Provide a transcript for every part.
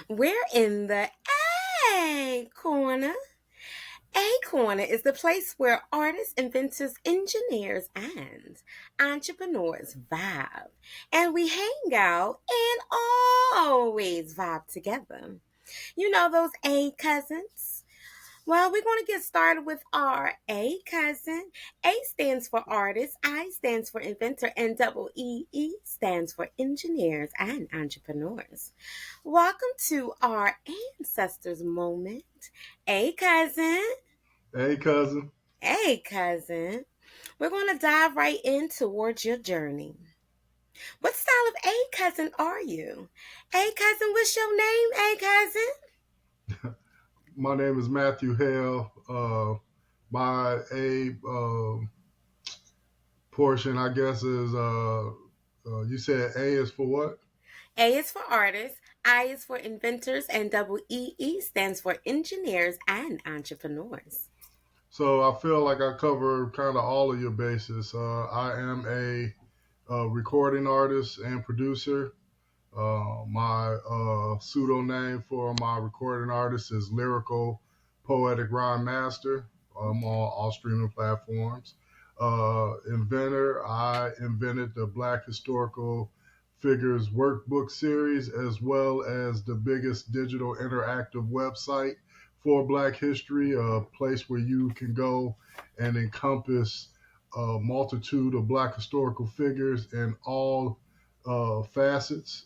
We're in the A corner. A corner is the place where artists, inventors, engineers, and entrepreneurs vibe. And we hang out and always vibe together. You know those A cousins? Well, we're going to get started with our A cousin. A stands for artist, I stands for inventor, and double E stands for engineers and entrepreneurs. Welcome to our ancestors moment. A cousin. Hey, cousin. A cousin. We're going to dive right in towards your journey. What style of A cousin are you? A cousin, what's your name, A cousin? My name is Matthew Hale. My A portion, I guess, is you said A is for what? A is for artists, I is for inventors, and double EE stands for engineers and entrepreneurs. So I feel like I cover kind of all of your bases. I am a recording artist and producer. My pseudonym for my recording artist is Lyrical Poetic Rhyme Master. I'm on all streaming platforms. Inventor, I invented the Black Historical Figures Workbook series as well as the biggest digital interactive website for Black history, a place where you can go and encompass a multitude of Black historical figures in all facets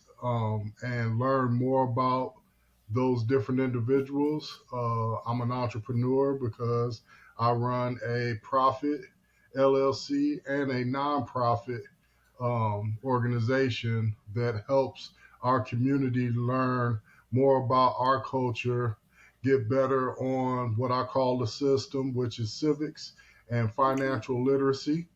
and learn more about those different individuals. I'm an entrepreneur because I run a profit LLC and a nonprofit organization that helps our community learn more about our culture, get better on what I call the system, which is civics and Okay. financial literacy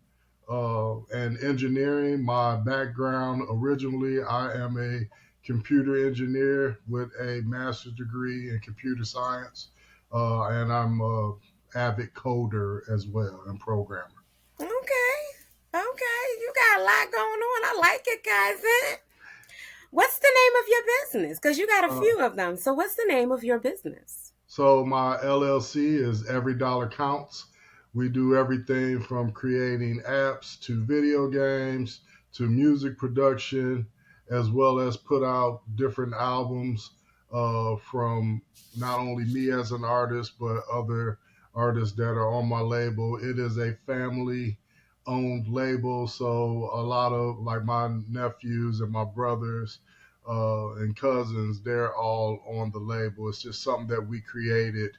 and engineering. My background originally, I am a computer engineer with a master's degree in computer science, and I'm a avid coder as well and programmer. Okay. Okay. You got a lot going on. I like it, cousin. What's the name of your business? Because you got a Uh, few of them. So, what's the name of your business? so my LLC is Every Dollar Counts. We do everything from creating apps to video games to music production, as well as put out different albums from not only me as an artist, but other artists that are on my label. It is a family owned label, so a lot of like my nephews and my brothers and cousins, they're all on the label. It's just something that we created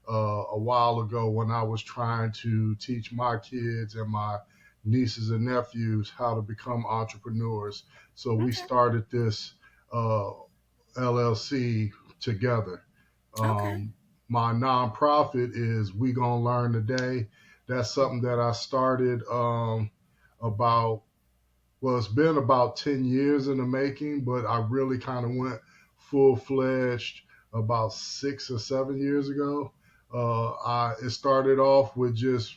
a while ago when I was trying to teach my kids and my nieces and nephews how to become entrepreneurs. So we Okay. started this uh, LLC together. Okay. My nonprofit is We Gonna Learn Today. That's something that I started about well, it's been about 10 years in the making, but I really kind of went full fledged about 6 or 7 years ago. It started off with just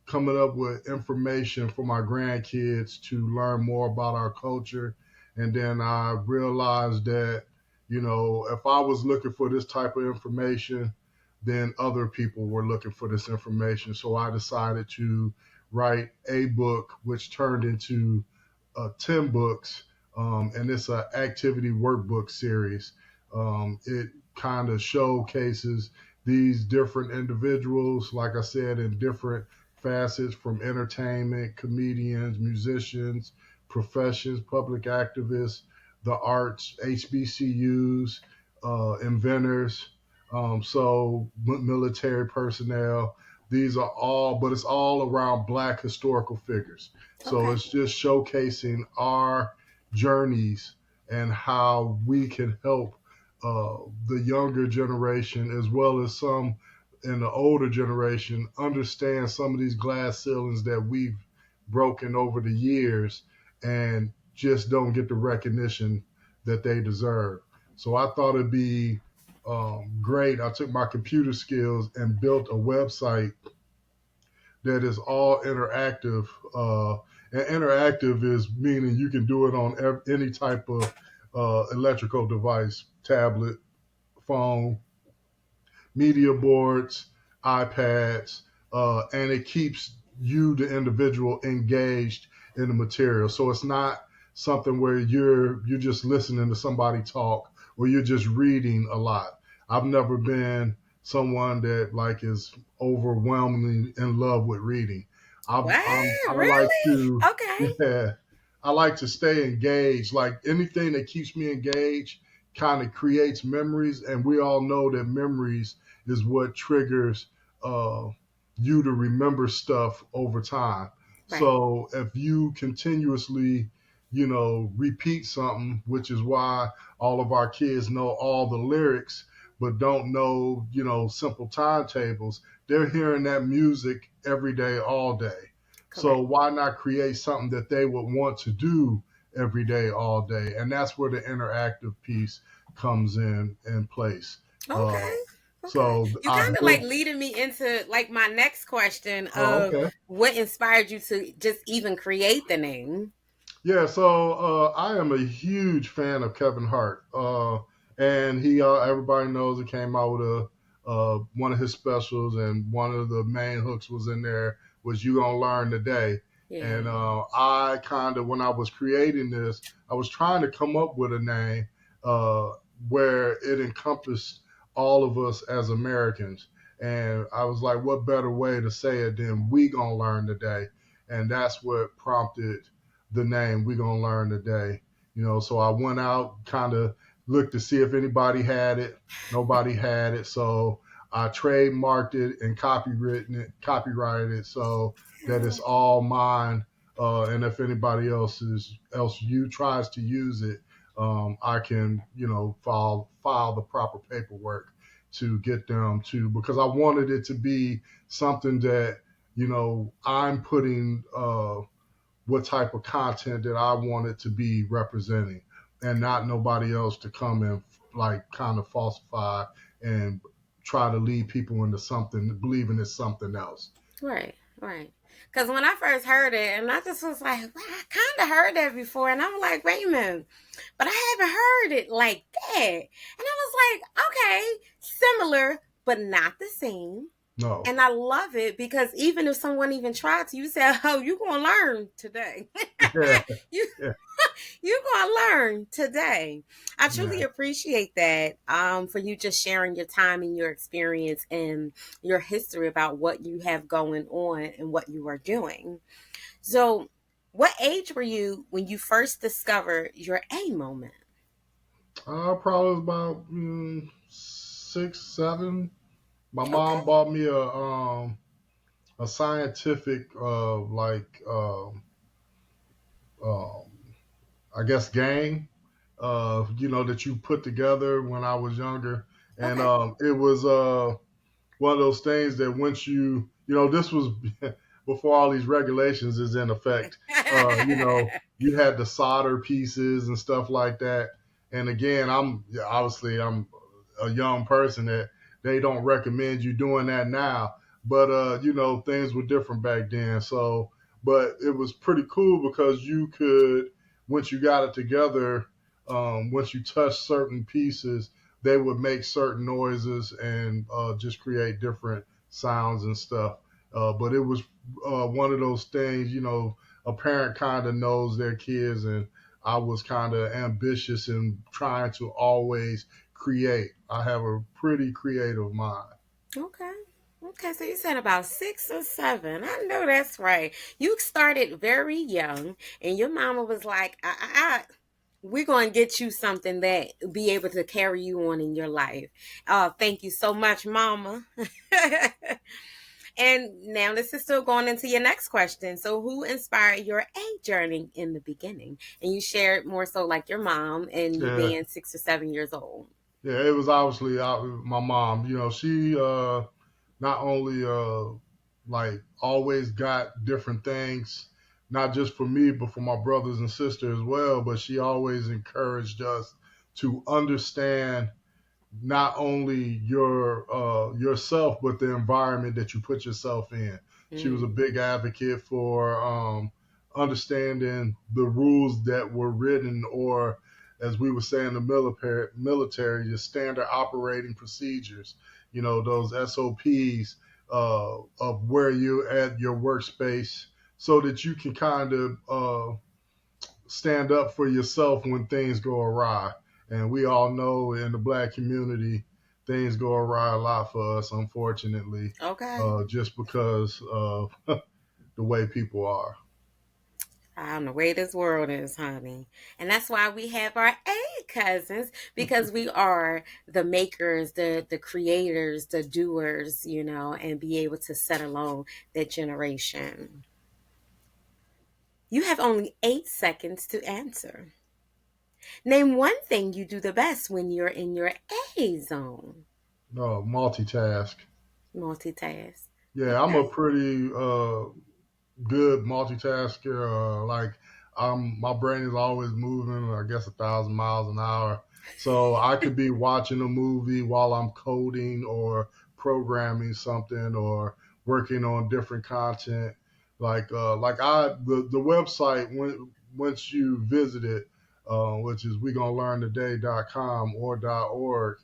coming up with information for my grandkids to learn more about our culture. And then I realized that, if I was looking for this type of information, then other people were looking for this information. So I decided to write a book, which turned into 10 books, and it's an activity workbook series. It kind of showcases these different individuals, like I said, in different facets from entertainment, comedians, musicians, professions, public activists, the arts, HBCUs, inventors, military personnel. These are all, but it's all around Black historical figures. So Okay. it's just showcasing our journeys and how we can help the younger generation as well as some in the older generation understand some of these glass ceilings that we've broken over the years and just don't get the recognition that they deserve. So I thought it'd be great. I took my computer skills and built a website that is all interactive. And interactive is meaning you can do it on any type of electrical device, tablet, phone, media boards, iPads, and it keeps you, the individual, engaged in the material. So it's not something where you're just listening to somebody talk or you're just reading a lot. I've never been someone that like is overwhelmingly in love with reading. What? I like Really? to, Okay. yeah, I like to stay engaged. Like anything that keeps me engaged kind of creates memories, and we all know that memories is what triggers uh, you to remember stuff over time. Right. So if you continuously, repeat something, which is why all of our kids know all the lyrics but don't know, simple timetables, they're hearing that music every day, all day. So Correct. why not create something that they would want to do every day, all day? And that's where the interactive piece comes in place. Uh, Okay. Okay. so You I kind of like built. leading me into like my next question Oh, of okay. what inspired you to just even create the name. Yeah, so I am a huge fan of Kevin Hart, and he everybody knows he came out with a one of his specials, and one of the main hooks was in there was "You Gonna Learn Today," Yeah. and I kind of when I was creating this, I was trying to come up with a name uh, where it encompassed all of us as Americans, and I was like, what better way to say it than "We Gonna Learn Today," and that's what prompted the name "We Gonna Learn Today." So I went out, kind of looked to see if anybody had it. Nobody had it, so I trademarked it and copyrighted it, so that it's all mine. And if anybody else you tries to use it, I can file the proper paperwork to get them to, because I wanted it to be something that I'm putting what type of content that I wanted to be representing, and not nobody else to come and like kind of falsify and try to lead people into something, believing it's something else. Right. Right. Because when I first heard it, and I just was like, well, I kind of heard that before, and I'm like, wait a minute, but I haven't heard it like that, and I was like, okay, similar, but not the same. No. And I love it because even if someone even tried to, you said, "Oh, you gonna learn today. Yeah. you Yeah. you gonna learn today." I truly Yeah. appreciate that. For you just sharing your time and your experience and your history about what you have going on and what you are doing. So, what age were you when you first discovered your A moment? Probably was about 6, 7. My Okay. mom bought me a scientific um, I guess game that you put together when I was younger, and Okay. it was one of those things that once this was before all these regulations is in effect. You had the solder pieces and stuff like that. And again, I'm a young person that they don't recommend you doing that now. But things were different back then. So, but it was pretty cool because you could, once you got it together, once you touched certain pieces, they would make certain noises and just create different sounds and stuff. But it was one of those things, a parent kind of knows their kids, and I was kind of ambitious in trying to always create. I have a pretty creative mind. Okay. Okay, so you said about 6 or 7. I know that's right. You started very young, and your mama was like, we're going to get you something that be able to carry you on in your life. Thank you so much, mama. And now this is still going into your next question. So, who inspired your A journey in the beginning? And you shared more so like your mom and you Yeah, being 6 or 7 years old. yeah. It was obviously my mom. She not only like always got different things, not just for me, but for my brothers and sisters as well. But she always encouraged us to understand not only yourself, but the environment that you put yourself in. She was a Mm, big advocate for understanding the rules that were written, or as we would say in the military, just standard operating procedures. Those SOPs of where you're at your workspace, so that you can kind of stand up for yourself when things go awry. And we all know in the black community, things go awry a lot for us, unfortunately, Okay. just because of the way people are. I don't know where this world is, honey. And that's why we have our A cousins, because we are the makers, the creators, the doers, and be able to set along that generation. You have only 8 seconds to answer. Name one thing you do the best when you're in your A zone. No, multitask. Multitask. Yeah, I'm a Okay. pretty good multitasker. Like my brain is always moving. I guess 1,000 miles an hour. So I could be watching a movie while I'm coding or programming something or working on different content. The website once you visit it, which is we gonna learn today.com or .org.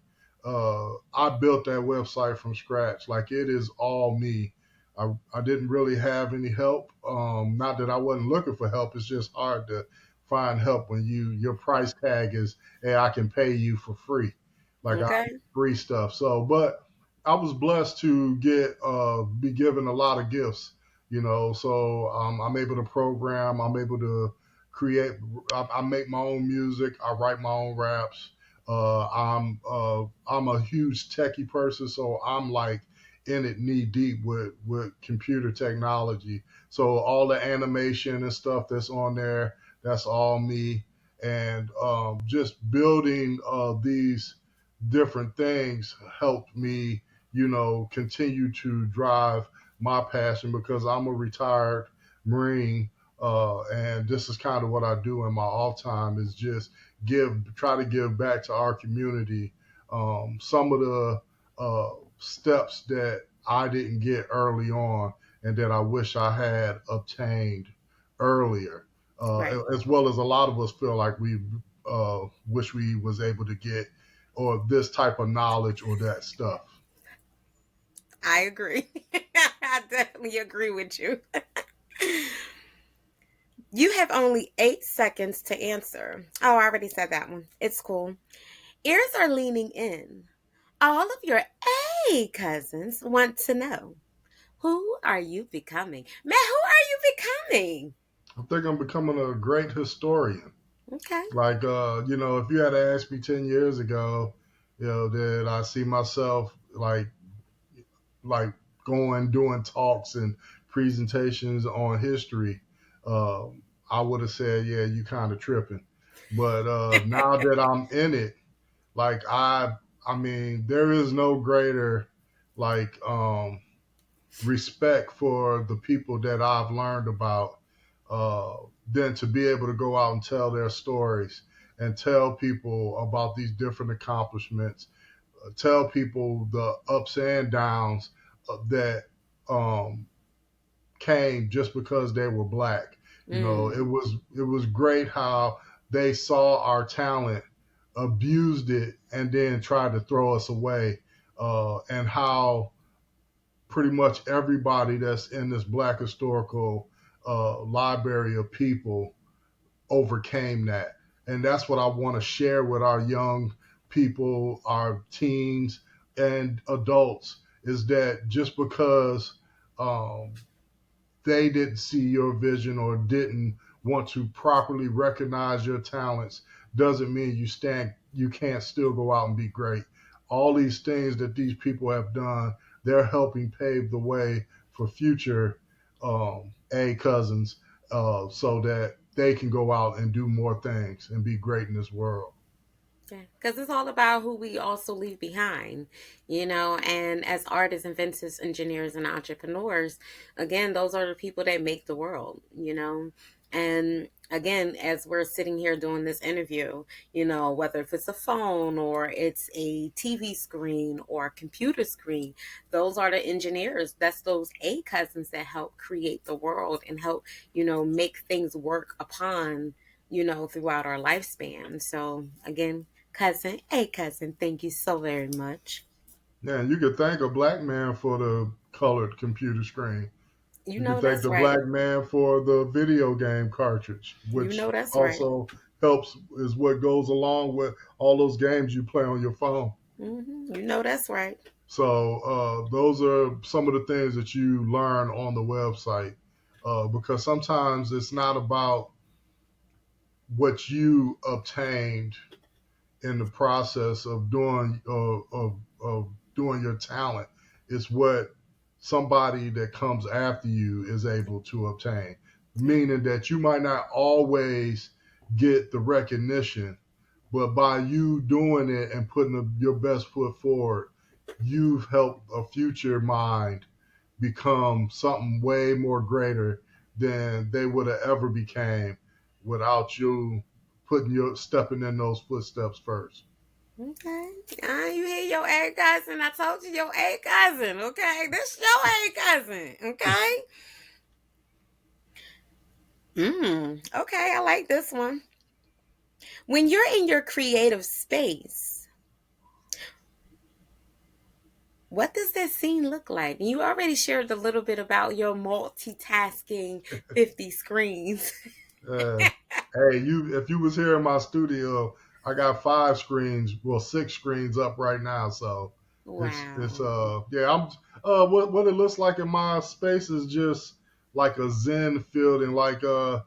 I built that website from scratch. Like it is all me. I didn't really have any help. Not that I wasn't looking for help. It's just hard to find help when your price tag is, hey, I can pay you for free, like I Okay. free stuff. So, but I was blessed to be given a lot of gifts. So I'm able to program. I'm able to create. I make my own music. I write my own raps. I'm a huge techie person, so I'm like in it knee deep with computer technology. So all the animation and stuff that's on there, that's all me. And just building these different things helped me, continue to drive my passion because I'm a retired Marine. And this is kind of what I do in my off time is just try to give back to our community. Some of the steps that I didn't get early on and that I wish I had obtained earlier, Right. as well as a lot of us feel like we wish we was able to get or this type of knowledge or that stuff. I agree. I definitely agree with you. You have only 8 seconds to answer. Oh, I already said that one. It's cool. Ears are leaning in. All of your A cousins want to know, who are you becoming? Man, who are you becoming? I think I'm becoming a great historian. Okay. Like, if you had asked me 10 years ago, that I see myself like going doing talks and presentations on history, I would have said, yeah, you kind of tripping. But now that I'm in it, like I mean, there is no greater like respect for the people that I've learned about uh, than to be able to go out and tell their stories and tell people about these different accomplishments, tell people the ups and downs that um, came just because they were black. Mm, It was great how they saw our talent, abused it, and then tried to throw us away, and how pretty much everybody that's in this black historical library of people overcame that. And that's what I want to share with our young people, our teens and adults, is that just because um, they didn't see your vision or didn't want to properly recognize your talents doesn't mean you can't still go out and be great. All these things that these people have done, they're helping pave the way for future A cousins, so that they can go out and do more things and be great in this world. yeah, because it's all about who we also leave behind, and as artists, inventors, engineers, and entrepreneurs, again, those are the people that make the world. And again, as we're sitting here doing this interview, whether if it's a phone or it's a TV screen or a computer screen, those are the engineers. That's those A cousins that help create the world and help, make things work upon. throughout our lifespan. So, again, cousin, hey, cousin, thank you so very much. Yeah, you could thank a black man for the colored computer screen. You You could know thank that's the right. black man for the video game cartridge, You which know that's right. also helps, is what goes along with all those games you play on your phone. You know that's right. So those are some of the things that you learn on the website, because sometimes it's not about what you obtained in the process of of doing your talent. It's what somebody that comes after you is able to obtain. Meaning that you might not always get the recognition, but by you doing it and putting your best foot forward, you've helped a future mind become something way more greater than they would have ever became without you putting your stepping in those footsteps first. Okay. You hear your A cousin? I told you your A cousin. Okay, this your A cousin. Okay. Okay, I like this one. When you're in your creative space, what does that scene look like? You already shared a little bit about your multitasking 50 screens. Uh, hey, you if you was here in my studio, I got 5 screens, well 6 screens up right now. So it's Wow. yeah, I'm what it looks like in my space is just like a zen field, and like the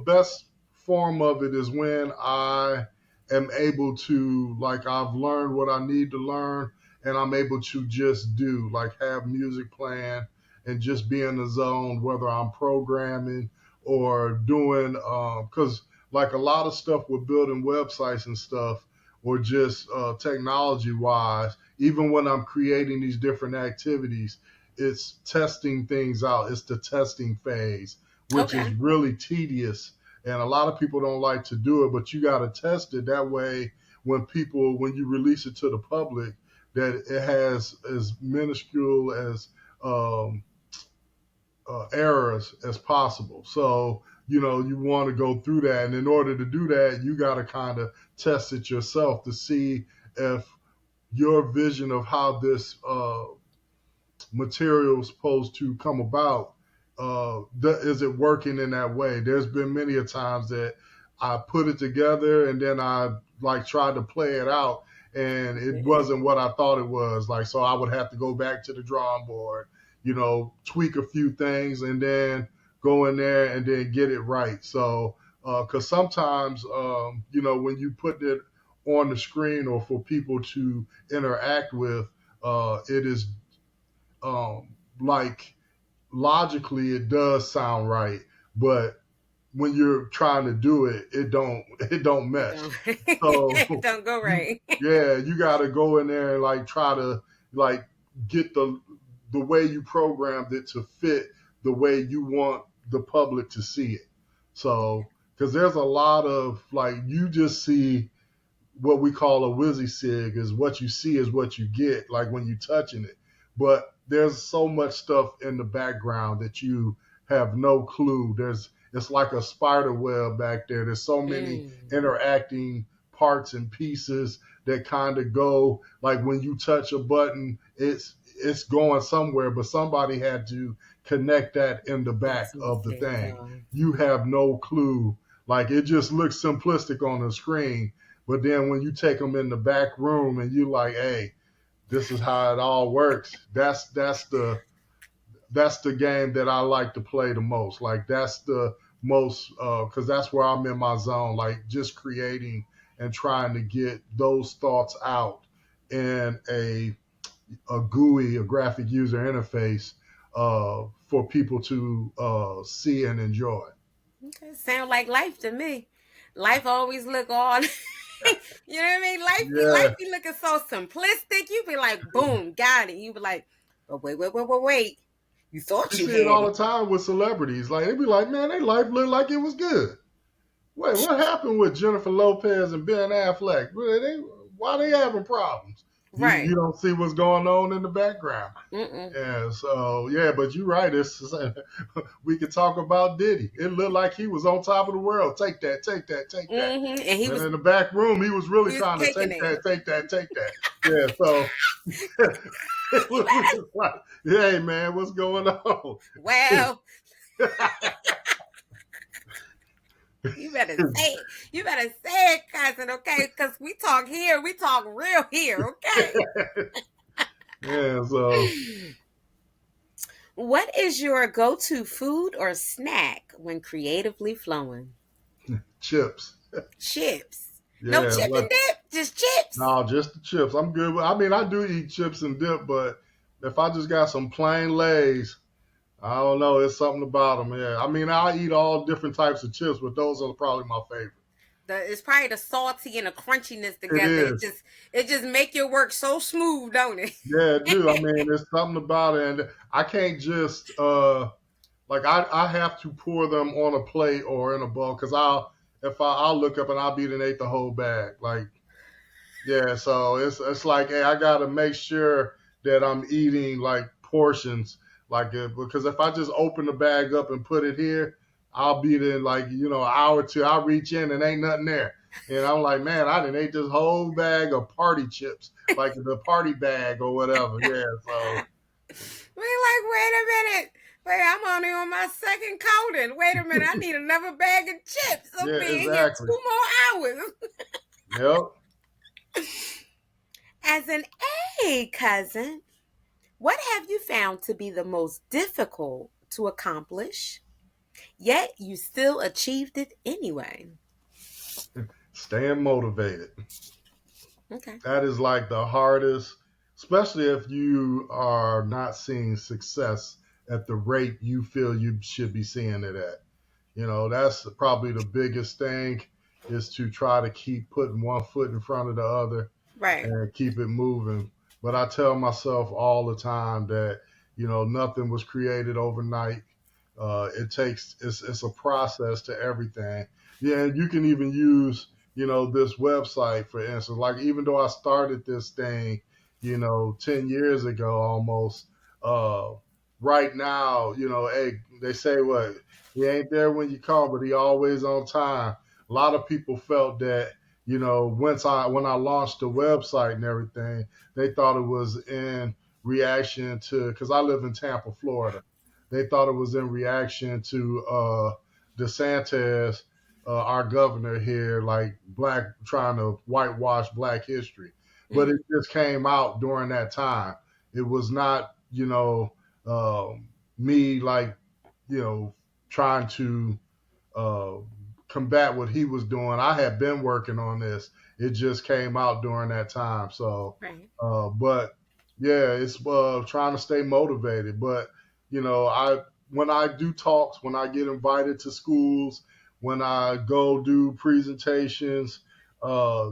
best form of it is when I am able to, like, I've learned what I need to learn, and I'm able to just do, like, have music playing and just be in the zone, whether I'm programming or doing, because like a lot of stuff with building websites and stuff, or just technology wise, even when I'm creating these different activities, it's testing things out. It's the testing phase, which is Okay. really tedious. And a lot of people don't like to do it, but you got to test it. That way, when you release it to the public, that it has as minuscule as um, errors as possible. So, you want to go through that. And in order to do that, you got to kind of test it yourself to see if your vision of how this material is supposed to come about, is it working in that way? There's been many a times that I put it together and then I like tried to play it out, and it wasn't what I thought it was. Like, so I would have to go back to the drawing board, tweak a few things, and then go in there and then get it right. So because sometimes when you put it on the screen or for people to interact with, it is like, logically it does sound right, but when you're trying to do it, it don't It mesh. don't, it So don't go you right. yeah, you got to go in there and like try to like get the way you programmed it to fit the way you want the public to see it. So because there's a lot of, like, you just see what we call a whizzy sig, is what you see is what you get, like when you touching it. But there's so much stuff in the background that you have no clue. It's like a spider web back there. There's so many Mm, interacting parts and pieces that kind of go, like when you touch a button, it's going somewhere, but somebody had to connect that in the back of the there you thing. go. You have no clue. Like, it just looks simplistic on the screen, but then when you take them in the back room and you like, hey, this is how it all works. That's the game that I like to play the most. Like, that's the most, because that's where I'm in my zone. Like, just creating and trying to get those thoughts out in a GUI, a graphic user interface, for people to see and enjoy. Okay, sound like life to me. Life always look all you know what I mean? Life Yeah, be looking so simplistic. You be like, boom, got it. You be like, but wait. You you thought you see it had all it. the time with celebrities. Like, they be like, man, their life looked like it was good. Wait, what happened with Jennifer Lopez and Ben Affleck? Why they having problems? You Right. don't see what's going on in the background. Mm-mm. Yeah, so yeah, but you're right. It's we could talk about Diddy. It looked like he was on top of the world. Take that, take that, take that. Mm-hmm. And And in the back room, he was really he was trying to taking take it. that, take that, take that. Yeah, so You we better, was like, hey man, what's going on? well, you better say it. You better say it, cousin, okay? Because we talk here, we talk real here, okay? Yeah, so What is your go-to food or snack when creatively flowing? chips. Chips. No Yeah, chip and well, dip, just chips. no, just the chips. I'm good. I mean, I do eat chips and dip, but if I just got some plain Lays, I don't know. It's something about them. Yeah, I mean, I eat all different types of chips, but those are probably my favorite. It's probably the salty and the crunchiness It together. It is. just it just make your work so smooth, don't it? Yeah, it do. I mean, there's something about it, and I can't just like I have to pour them on a plate or in a bowl because I'll look up and I'll be and ate the whole bag. Like yeah, so it's like hey, I gotta make sure that I'm eating like portions like it because if I just open the bag up and put it here, I'll be there in like an hour or two. I'll reach in and ain't nothing there. And I'm like, man, I didn't ate this whole bag of party chips, like the party bag or whatever. Yeah, so We like, wait a minute. Wait, I'm only on my second coating. Wait a minute, I need another bag of chips. I'm yeah, being here exactly. 2 more hours. Yep. As an A cousin, what have you found to be the most difficult to accomplish, yet you still achieved it anyway? Staying motivated. Okay. That is like the hardest, especially if you are not seeing success at the rate you feel you should be seeing it at. That's probably the biggest thing is to try to keep putting one foot in front of the other Right. and keep it moving. But I tell myself all the time that nothing was created overnight. It's a process to everything. Yeah, and you can even use this website for instance. Like even though I started this thing 10 years ago almost, uh, right now hey they say what he ain't there when you call, but he always on time. A lot of people felt that when I launched the website and everything, they thought it was in reaction to because I live in Tampa, Florida. They thought it was in reaction to DeSantis, our governor here, like black trying to whitewash Black history. But Mm, it just came out during that time. It was not, me like, trying to uh, combat what he was doing. I had been working on this. It just came out during that time. So, right. but yeah, it's trying to stay motivated. But I when I do talks, when I get invited to schools, when I go do presentations,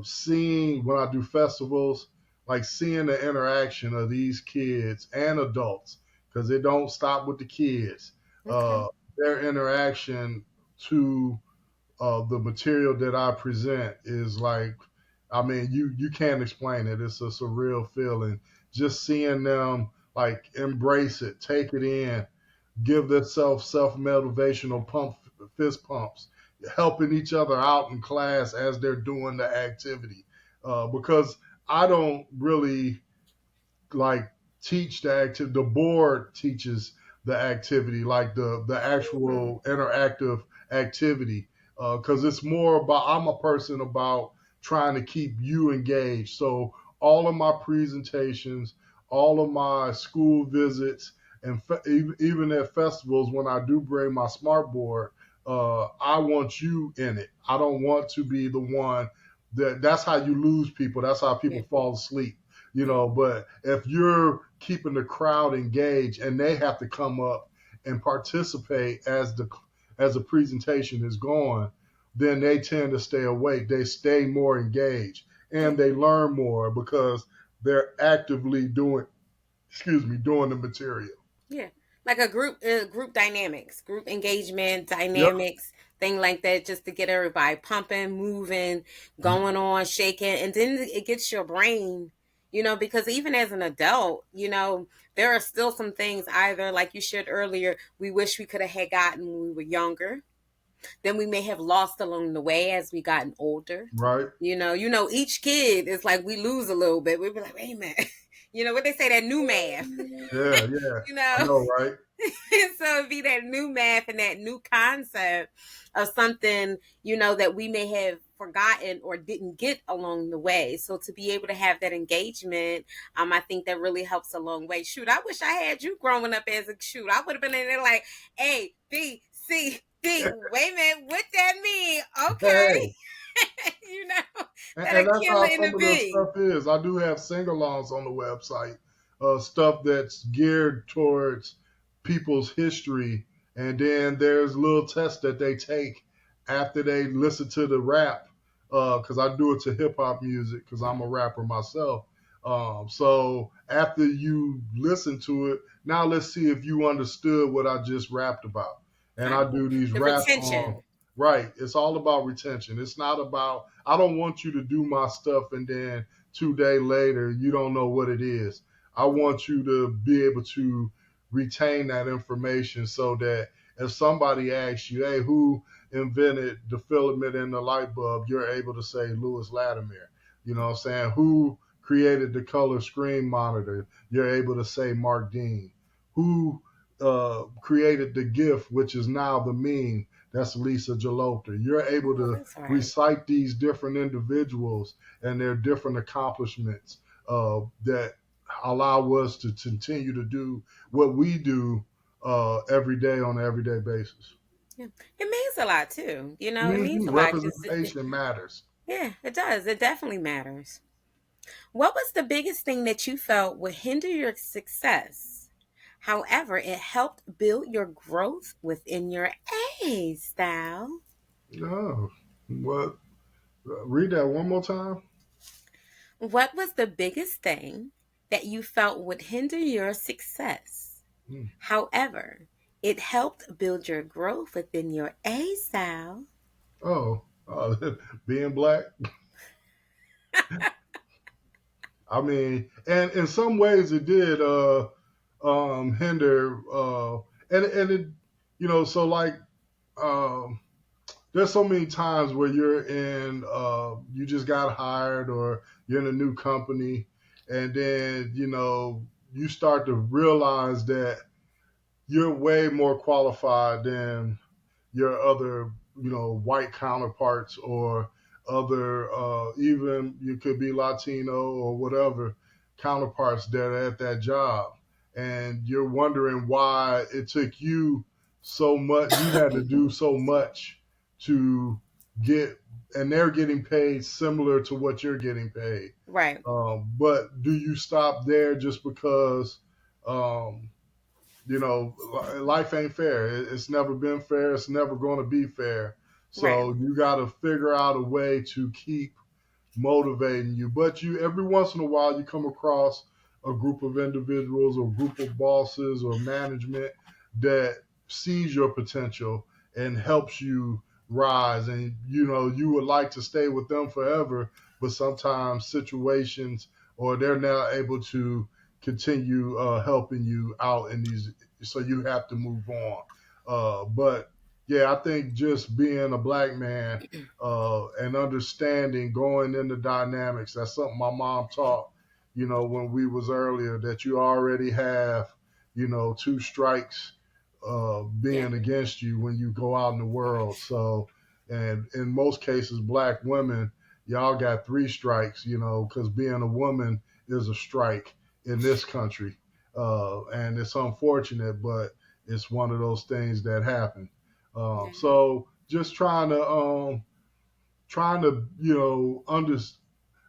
seeing when I do festivals, like seeing the interaction of these kids and adults, because it don't stop with the kids. Okay. Uh, their interaction to the material that I present is like, I mean, you can't explain it. It's a surreal feeling. Just seeing them like embrace it, take it in, give themselves self motivational fist pumps, helping each other out in class as they're doing the activity. Because I don't really like teach the activity. The board teaches the activity, like the Mm, actual interactive activity, because it's more about. I'm a person about trying to keep you engaged. So all of my presentations, all of my school visits, and even at festivals when I do bring my smart board, I want you in it. I don't want to be the one that's how you lose people. That's how yeah. people fall asleep Yeah. but if you're keeping the crowd engaged and they have to come up and participate as the presentation is going, then they tend to stay awake. They stay more engaged Yeah. and they learn more because they're actively doing the material. Yeah. Like a group dynamics, group engagement Yep. dynamics, thing like that, just to get everybody pumping, moving, going on, shaking, and then it gets your brain, because even as an adult, there are still some things, either like you shared earlier, we wish we could have had gotten when we were younger, then we may have lost along the way as we gotten older. Right. Each kid is like we lose a little bit. We be like, wait a minute. What they say, that new math. Yeah, yeah. you I know. know, right? So it'd be that new math and that new concept of something, that we may have forgotten or didn't get along the way. So to be able to have that engagement, I think that really helps a long way. Shoot, I wish I had you growing up as a shoot. I would have been in there like A, B, C, D. Wait a minute, what that mean? Okay. Hey, you know, and that'll that's kill how it in some the of the B. stuff is. I do have sing-alongs on the website, stuff that's geared towards people's history, and then there's little tests that they take after they listen to the rap, because I do it to hip hop music because I'm a rapper myself. So after you listen to it, now let's see if you understood what I just rapped about. And Right. I do these The raps on. retention. Right. It's all about retention. It's not about, I don't want you to do my stuff and then 2 days later, you don't know what it is. I want you to be able to retain that information so that if somebody asks you, hey, who invented the filament in the light bulb, you're able to say Lewis Latimer. You know what I'm saying? Who created the color screen monitor? You're able to say Mark Dean. Who created the GIF, which is now the meme? That's Lisa Jalopter. You're able Oh, to that's right. recite these different individuals and their different accomplishments that allow us to continue to do what we do every day on an everyday basis. Yeah. It means a lot too. It means a lot because, Representation matters. yeah, it does. It definitely matters. What was the biggest thing that you felt would hinder your success? However, it helped build your growth within your A style. Oh, what? Read that one more time. What was the biggest thing that you felt would hinder your success? Hmm. However, it helped build your growth within your A style. Oh, being black. I mean, and in some ways it did hinder, and it, so like um, there's so many times where you're in, you just got hired or you're in a new company, and then you start to realize that you're way more qualified than your other, white counterparts or other, even you could be Latino or whatever counterparts that are at that job. And you're wondering why it took you so much, you had to do so much to get, and they're getting paid similar to what you're getting paid. Right, But do you stop there just because um, life ain't fair. It's never been fair. It's never going to be fair. right, So you got to figure out a way to keep motivating you. But you, every once in a while, you come across a group of individuals or group of bosses or management that sees your potential and helps you rise. And you would like to stay with them forever, but sometimes situations or they're now able to continue helping you out in these, so you have to move on. But yeah, I think just being a black man and understanding going into dynamics. That's something my mom taught, when we was earlier, that you already have, two strikes yeah, being against you when you go out in the world. So, and in most cases, black women, y'all got three strikes, because being a woman is a strike in this country. And it's unfortunate, but it's one of those things that happen. yeah, So just trying to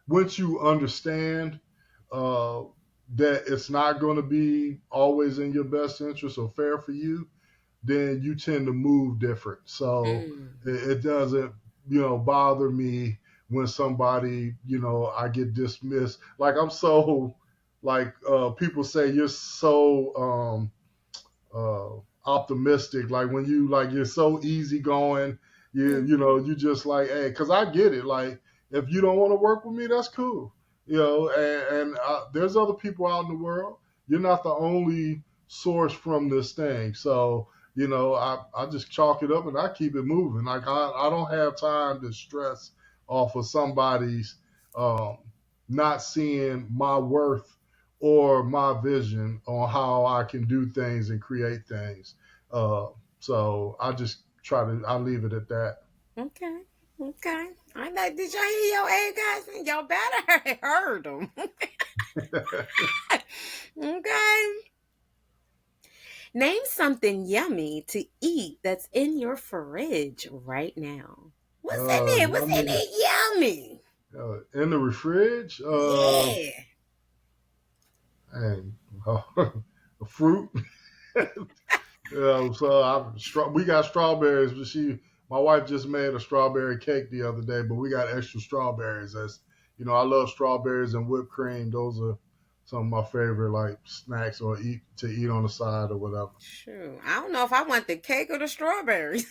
once you understand uh, that it's not going to be always in your best interest or fair for you, then you tend to move different. So mm, it doesn't bother me when somebody I get dismissed. Like I'm so like people say you're so optimistic. Like when you like you're so easygoing. You yeah, you know you just like, hey, because I get it. Like if you don't want to work with me, that's cool. there's other people out in the world. You're not the only source from this thing. So, I just chalk it up and I keep it moving. Like I don't have time to stress off of somebody's um, not seeing my worth or my vision on how I can do things and create things. Uh, so I leave it at that. Okay. Okay. I know. Did y'all hear your A guys? Y'all better heard them. Okay. Name something yummy to eat that's in your fridge right now. What's in it? What's in Yummy. it? Yummy. In the fridge, Yeah. and fruit. We got strawberries, but my wife just made a strawberry cake the other day, but we got extra strawberries. I love strawberries and whipped cream. Those are some of my favorite like snacks or eat on the side or whatever. True. I don't know if I want the cake or the strawberries.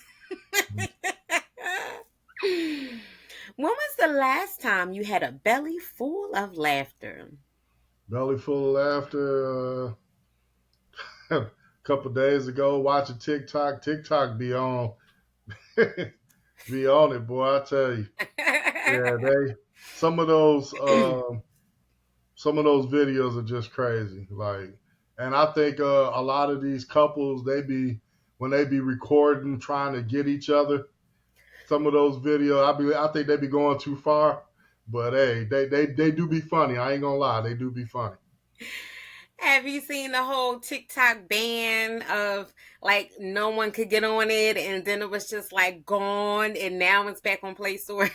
When was the last time you had a belly full of laughter? Belly full of laughter. A couple days ago, watching TikTok. TikTok be on, be on it, boy. I tell you. Yeah, they some of those some of those videos are just crazy. Like, and I think a lot of these couples, when they be recording, trying to get each other. Some of those videos, I think they be going too far. But hey, they do be funny. I ain't gonna lie, they do be funny. Have you seen the whole TikTok ban of like no one could get on it and then it was just like gone and now it's back on Play Store?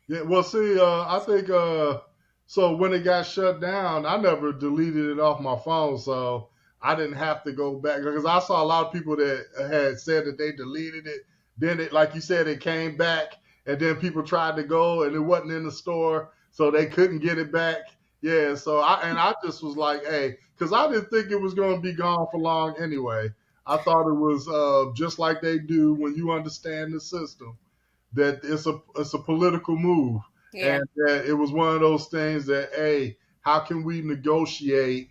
Yeah, well, see, I think so. When it got shut down, I never deleted it off my phone, so I didn't have to go back because I saw a lot of people that had said that they deleted it. Then it, like you said, it came back, and then people tried to go, and it wasn't in the store, so they couldn't get it back. Yeah, so I just was like, hey, because I didn't think it was going to be gone for long anyway. I thought it was just like they do when you understand the system that it's a political move, Yeah. and that it was one of those things that, hey, how can we negotiate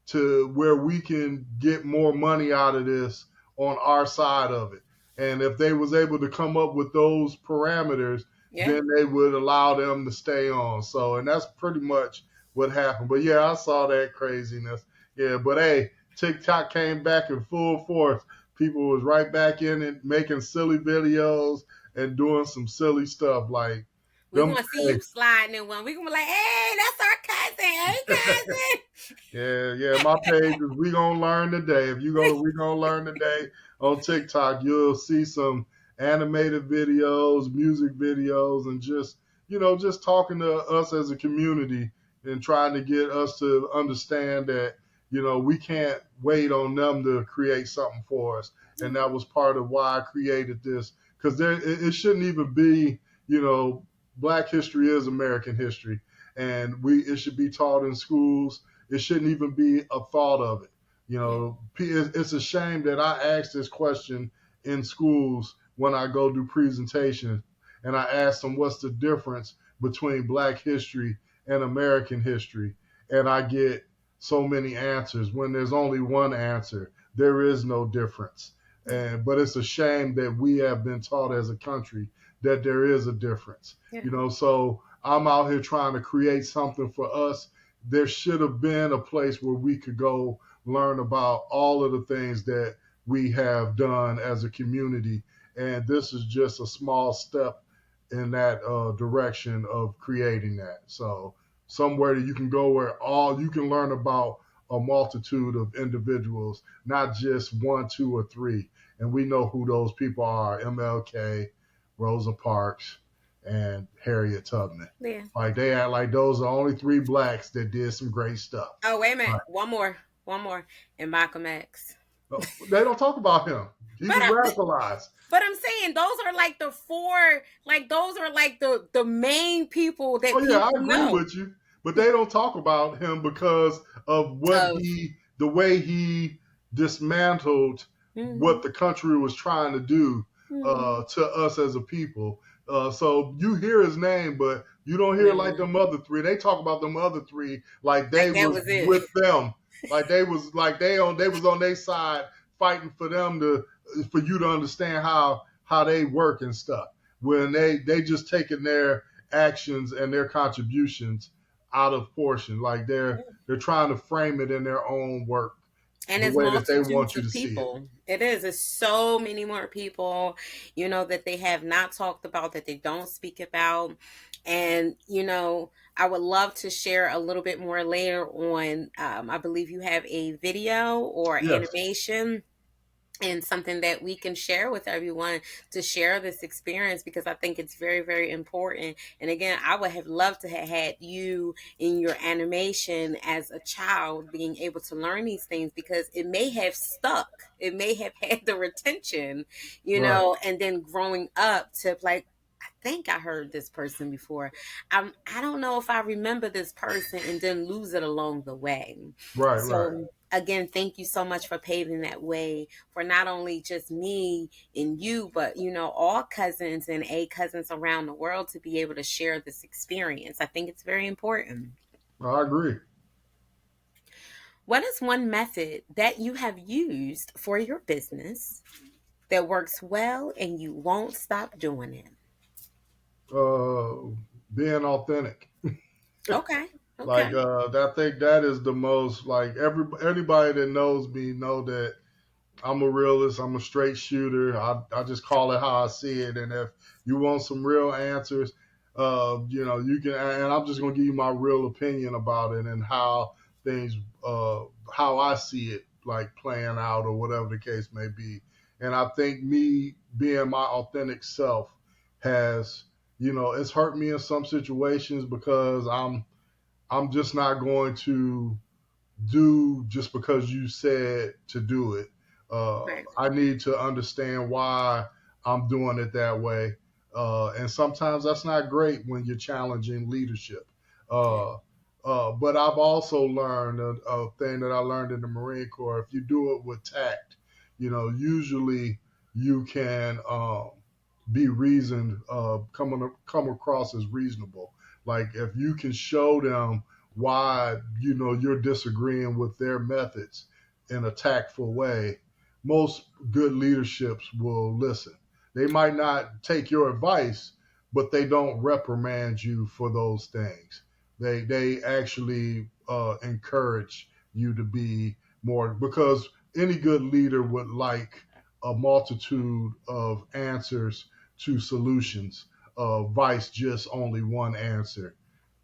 to where we can get more money out of this on our side of it? And if they was able to come up with those parameters, Yeah. then they would allow them to stay on. So, and that's pretty much what happened. But yeah, I saw that craziness. Yeah, but hey, TikTok came back in full force. People was right back in it, making silly videos and doing some silly stuff like We're them. gonna see you sliding in one. We're gonna be like, hey, that's our cousin. Hey cousin. Yeah, yeah. My page is We Gonna Learn Today. If you go to We Gonna Learn Today on TikTok, you'll see some animated videos, music videos, and just talking to us as a community and trying to get us to understand that, we can't wait on them to create something for us. And that was part of why I created this. Because it shouldn't even be, Black history is American history. And it should be taught in schools. It shouldn't even be a thought of it. Yeah. It's a shame that I ask this question in schools when I go do presentations, and I ask them what's the difference between Black history and American history, and I get so many answers when there's only one answer. There is no difference. But it's a shame that we have been taught as a country that there is a difference. Yeah. So I'm out here trying to create something for us. There should have been a place where we could go learn about all of the things that we have done as a community. And this is just a small step in that direction of creating that. So somewhere that you can go where all you can learn about a multitude of individuals, not just one, two, or three. And we know who those people are: MLK, Rosa Parks, and Harriet Tubman. Yeah. Like they act like those are only three blacks that did some great stuff. Oh, wait a minute. Right. One more. One more. And Malcolm X. They don't talk about him. He But was I, radicalized. but I'm saying those are like the four, like those are like the main people Oh that yeah, I people agree know. with you. But they don't talk about him because of Of the way he dismantled mm-hmm, what the country was trying to do mm-hmm. to us as a people. So you hear his name, but You don't hear like No, them other three. They talk about them other three like they like that was was it. with them, like they was on their side fighting for them to for you to understand how they work and stuff. When they just taking their actions and their contributions out of portion, like they're trying to frame it in their own work And the it's way that they want multitudes you to of see it. people. It is. It's so many more people, that they have not talked about, that they don't speak about. And, I would love to share a little bit more later on. I believe you have a video or Yes, animation and something that we can share with everyone to share this experience, because I think it's very, very important. And again, I would have loved to have had you in your animation as a child being able to learn these things, because it may have stuck. It may have had the retention, right, and then growing up to like, I think I heard this person before. I don't know if I remember this person and then lose it along the way. right. So again, thank you so much for paving that way for not only just me and you, but all cousins and a cousins around the world to be able to share this experience. I think it's very important. I agree. What is one method that you have used for your business that works well and you won't stop doing it? Being authentic. Okay. Like Okay. I think that is the most like anybody that knows me know that I'm a realist. I'm a straight shooter. I just call it how I see it. And if you want some real answers, you can. And I'm just gonna give you my real opinion about it and how things, how I see it, like playing out or whatever the case may be. And I think me being my authentic self has, it's hurt me in some situations because I'm just not going to do just because you said to do it. Right. I need to understand why I'm doing it that way. And sometimes that's not great when you're challenging leadership. Yeah. Uh, but I've also learned a thing that I learned in the Marine Corps. If you do it with tact, usually you can be reasoned, come across as reasonable. Like if you can show them why you're disagreeing with their methods in a tactful way, most good leaderships will listen. They might not take your advice, but they don't reprimand you for those things. They actually encourage you to be more, because any good leader would like a multitude of answers to solutions, vice just only one answer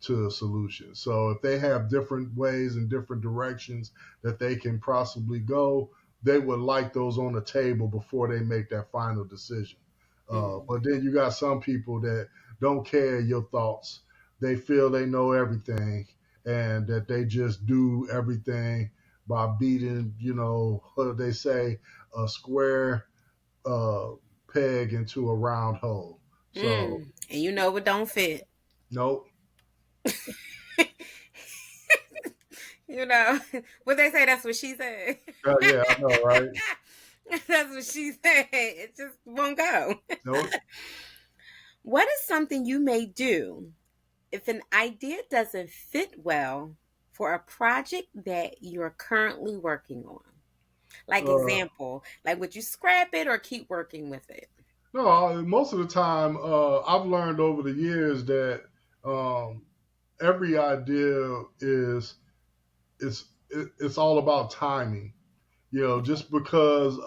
to a solution. So if they have different ways and different directions that they can possibly go, they would like those on the table before they make that final decision. But Mm. then you got some people that don't care your thoughts. They feel they know everything and that they just do everything by beating, what do they say, a square uh, peg into a round hole. So, And you know it don't fit. nope. You know what they say. That's what she said. Yeah, I know, right? That's what she said. It just won't go. Nope. What is something you may do if an idea doesn't fit well for a project that you're currently working on? Like Uh, example, like would you scrap it or keep working with it? no, most of the time, I've learned over the years that um, every idea it's all about timing. Just because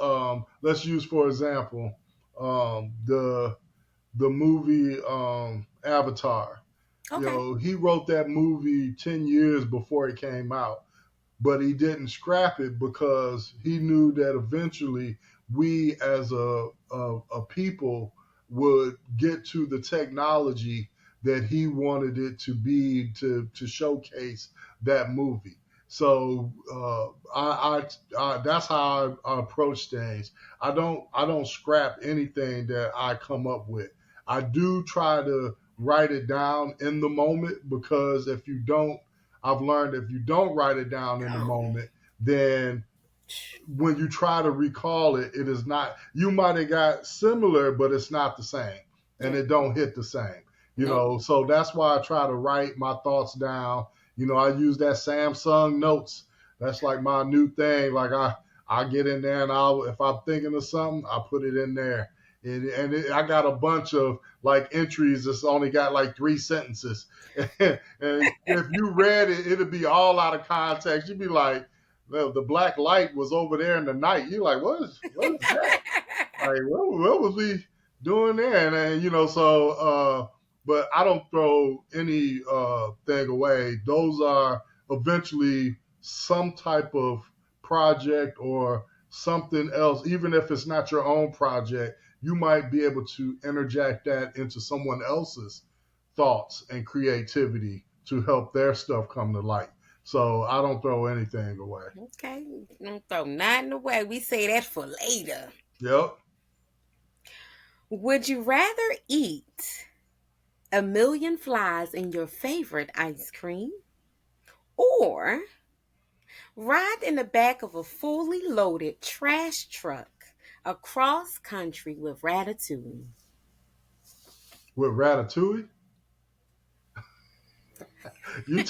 let's use for example the movie Avatar. Okay. He wrote that movie 10 years before it came out, but he didn't scrap it because he knew that eventually we as a people would get to the technology that he wanted it to be to showcase that movie. So that's how I approach things. I don't scrap anything that I come up with. I do try to write it down in the moment, because if you don't, I've learned if you don't write it down in the Oh. moment, then when you try to recall it, it is not. You might have got similar, but it's not the same, and Yeah. it don't hit the same. Nope. So that's why I try to write my thoughts down. I use that Samsung Notes. That's like my new thing. Like I get in there and if I'm thinking of something, I put it in there. I got a bunch of like entries that's only got like 3 sentences. And if you read it, it'd be all out of context. You'd be like, well, the black light was over there in the night. You're like, what is that? Like, what was we doing there? But I don't throw any thing away. Those are eventually some type of project or something else. Even if it's not your own project, you might be able to interject that into someone else's thoughts and creativity to help their stuff come to light. So I don't throw anything away. Okay. Don't throw nothing away. We say that for later. Yep. Would you rather eat a million flies in your favorite ice cream or ride in the back of a fully loaded trash truck across country with Ratatouille? With Ratatouille, you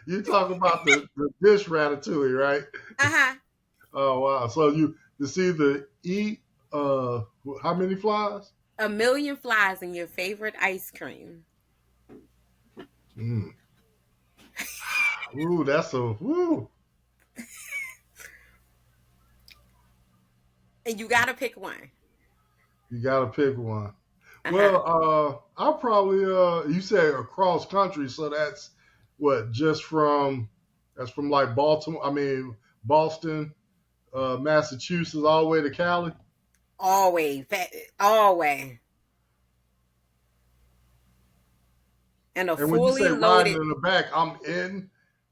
you talk about the dish Ratatouille, right? Uh huh. Oh wow! So you see the eat how many flies? A million flies in your favorite ice cream. Mm. Ooh, that's a woo. And you gotta pick one. You got to pick one. Uh huh. Well, I'll probably you say across country, so that's what that's from like Baltimore. I mean Boston, Massachusetts, all the way to Cali. Always. Always. And a And when you say fully riding loaded in the back, I'm in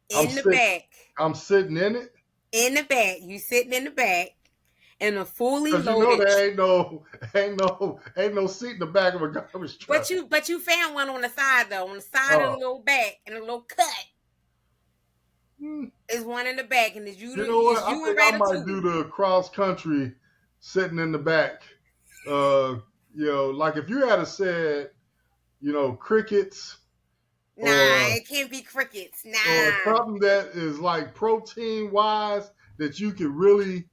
the sitting, back. I'm sitting in it. In the back. You sitting in the back. And a fully Cause loaded. there ain't no seat in the back of a garbage But truck. you found one on the side though. On the side of the Oh, little back and a little cut hmm. is one in the back, and You know what? it's I you and think I might do Ratatouille. the cross country, sitting in the back. Uh, like if you had said, crickets Nah, or it can't be crickets. or Nah. something that is like protein wise that you can really,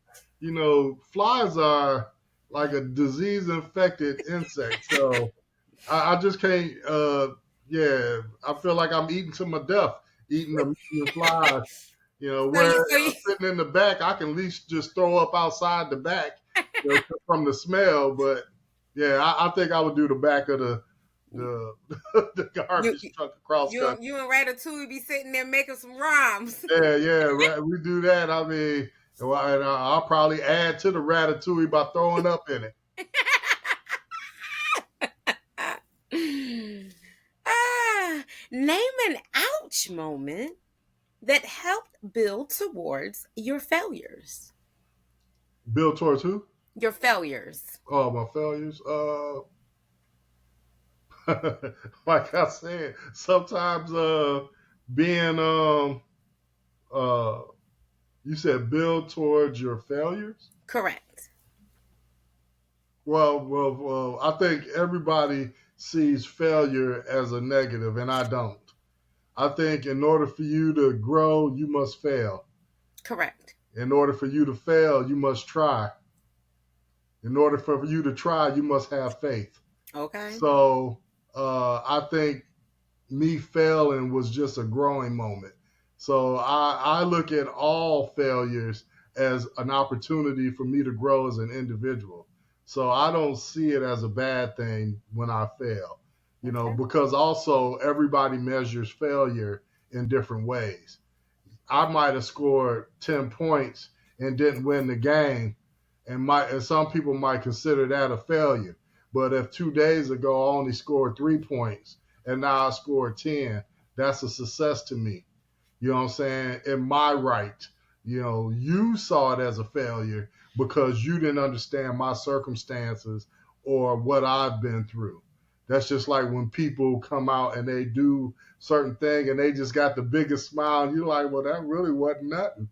flies are like a disease infected insect. So I just can't. Yeah, I feel like I'm eating to my death, eating a million flies. Where So you sitting in the back, I can at least just throw up outside the back, from the smell. But yeah, I think I would do the back of the the you garbage truck across country. you and Ratatouille be sitting there making some rhymes. Yeah, yeah, right. We do that. I mean, and I'll probably add to the ratatouille by throwing up in it. ah, name an ouch moment that helped build towards your failures. Build towards who? Your failures. Oh, my failures. Like I said, sometimes being uh you said build towards your failures. Correct. Well, I think everybody sees failure as a negative, and I don't. I think in order for you to grow, you must fail. Correct. In order for you to fail, you must try. In order for you to try, you must have faith. Okay. So I think me failing was just a growing moment. So I look at all failures as an opportunity for me to grow as an individual. So I don't see it as a bad thing when I fail, Okay. because also everybody measures failure in different ways. I might have scored 10 points and didn't win the game, and some people might consider that a failure. But if 2 days ago I only scored 3 points and now I scored 10, that's a success to me. You know what I'm saying? In my right, you saw it as a failure because you didn't understand my circumstances or what I've been through. That's just like when people come out and they do certain thing and they just got the biggest smile and you're like, well, that really wasn't nothing.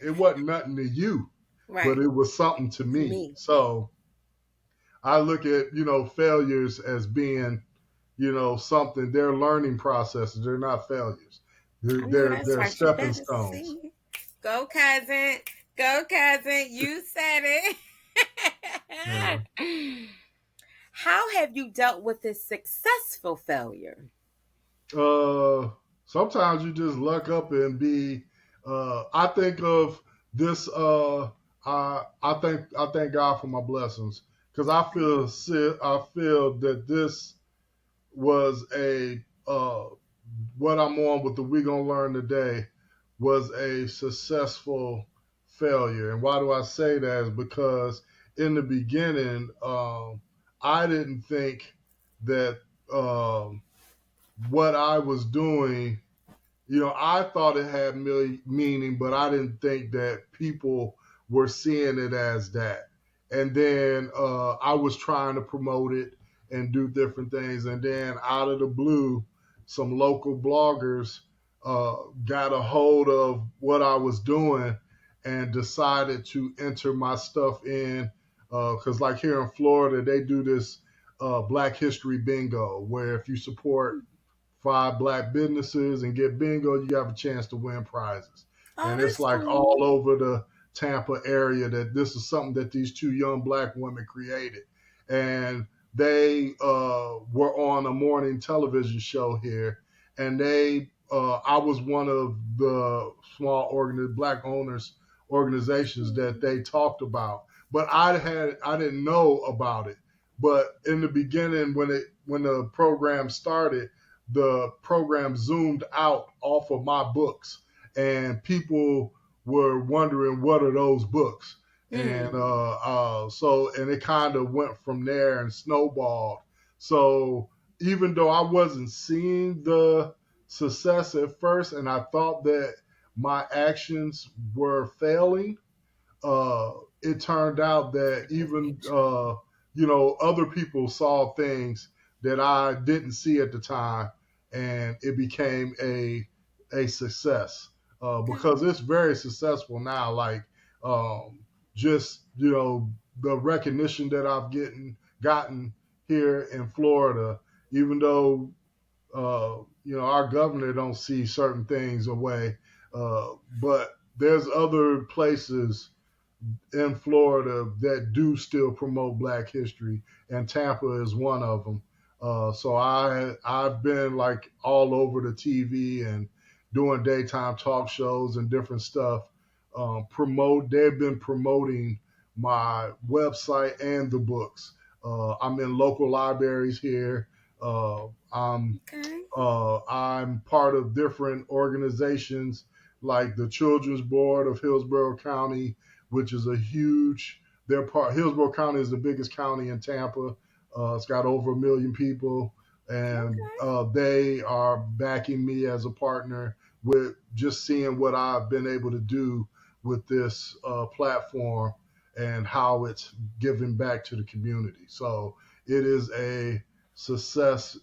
It wasn't nothing to you, but Right. it was something to To me. me. So I look at, failures as being, something. They're learning processes. They're not failures. I know that's They're right. You stepping better stones. sing it. Go, cousin. Go, cousin. You said Yeah. it. How have you dealt with this successful failure? Uh, Sometimes you just luck up and be. I think of this. I thank God for my blessings because I feel that this was a what I'm on with the We Gonna Learn Today was a successful failure. And why do I say that? Is because in the beginning, I didn't think that what I was doing, I thought it had meaning, but I didn't think that people were seeing it as that. And then I was trying to promote it and do different things. And then out of the blue, some local bloggers got a hold of what I was doing and decided to enter my stuff in. Because, like here in Florida, they do this Black History Bingo, where if you support five black businesses and get bingo, you have a chance to win prizes. Oh, And it's that's like cool. all over the Tampa area that this is something that these two young black women created. And they were on a morning television show here. And I was one of the black owners organizations that they talked about. But I didn't know about it. But in the beginning, when the program started, the program zoomed out off of my books, and people were wondering what are those books, and Hmm. and it kind of went from there and snowballed. So even though I wasn't seeing the success at first, and I thought that my actions were failing, uh, it turned out that even other people saw things that I didn't see at the time, and it became a success Okay. because it's very successful now. Like um, just the recognition that I've gotten here in Florida, even though our governor don't see certain things away, but there's other places in Florida that do still promote Black history, and Tampa is one of them. So I've been like all over the TV and doing daytime talk shows and different stuff. They've been promoting my website and the books. I'm in local libraries here. Uh, I'm Okay. I'm part of different organizations like the Children's Board of Hillsborough County, which is a huge. Hillsborough County is the biggest county in Tampa. It's got over 1 million people, and Okay. they are backing me as a partner with just seeing what I've been able to do with this platform and how it's giving back to the community. So it is a success.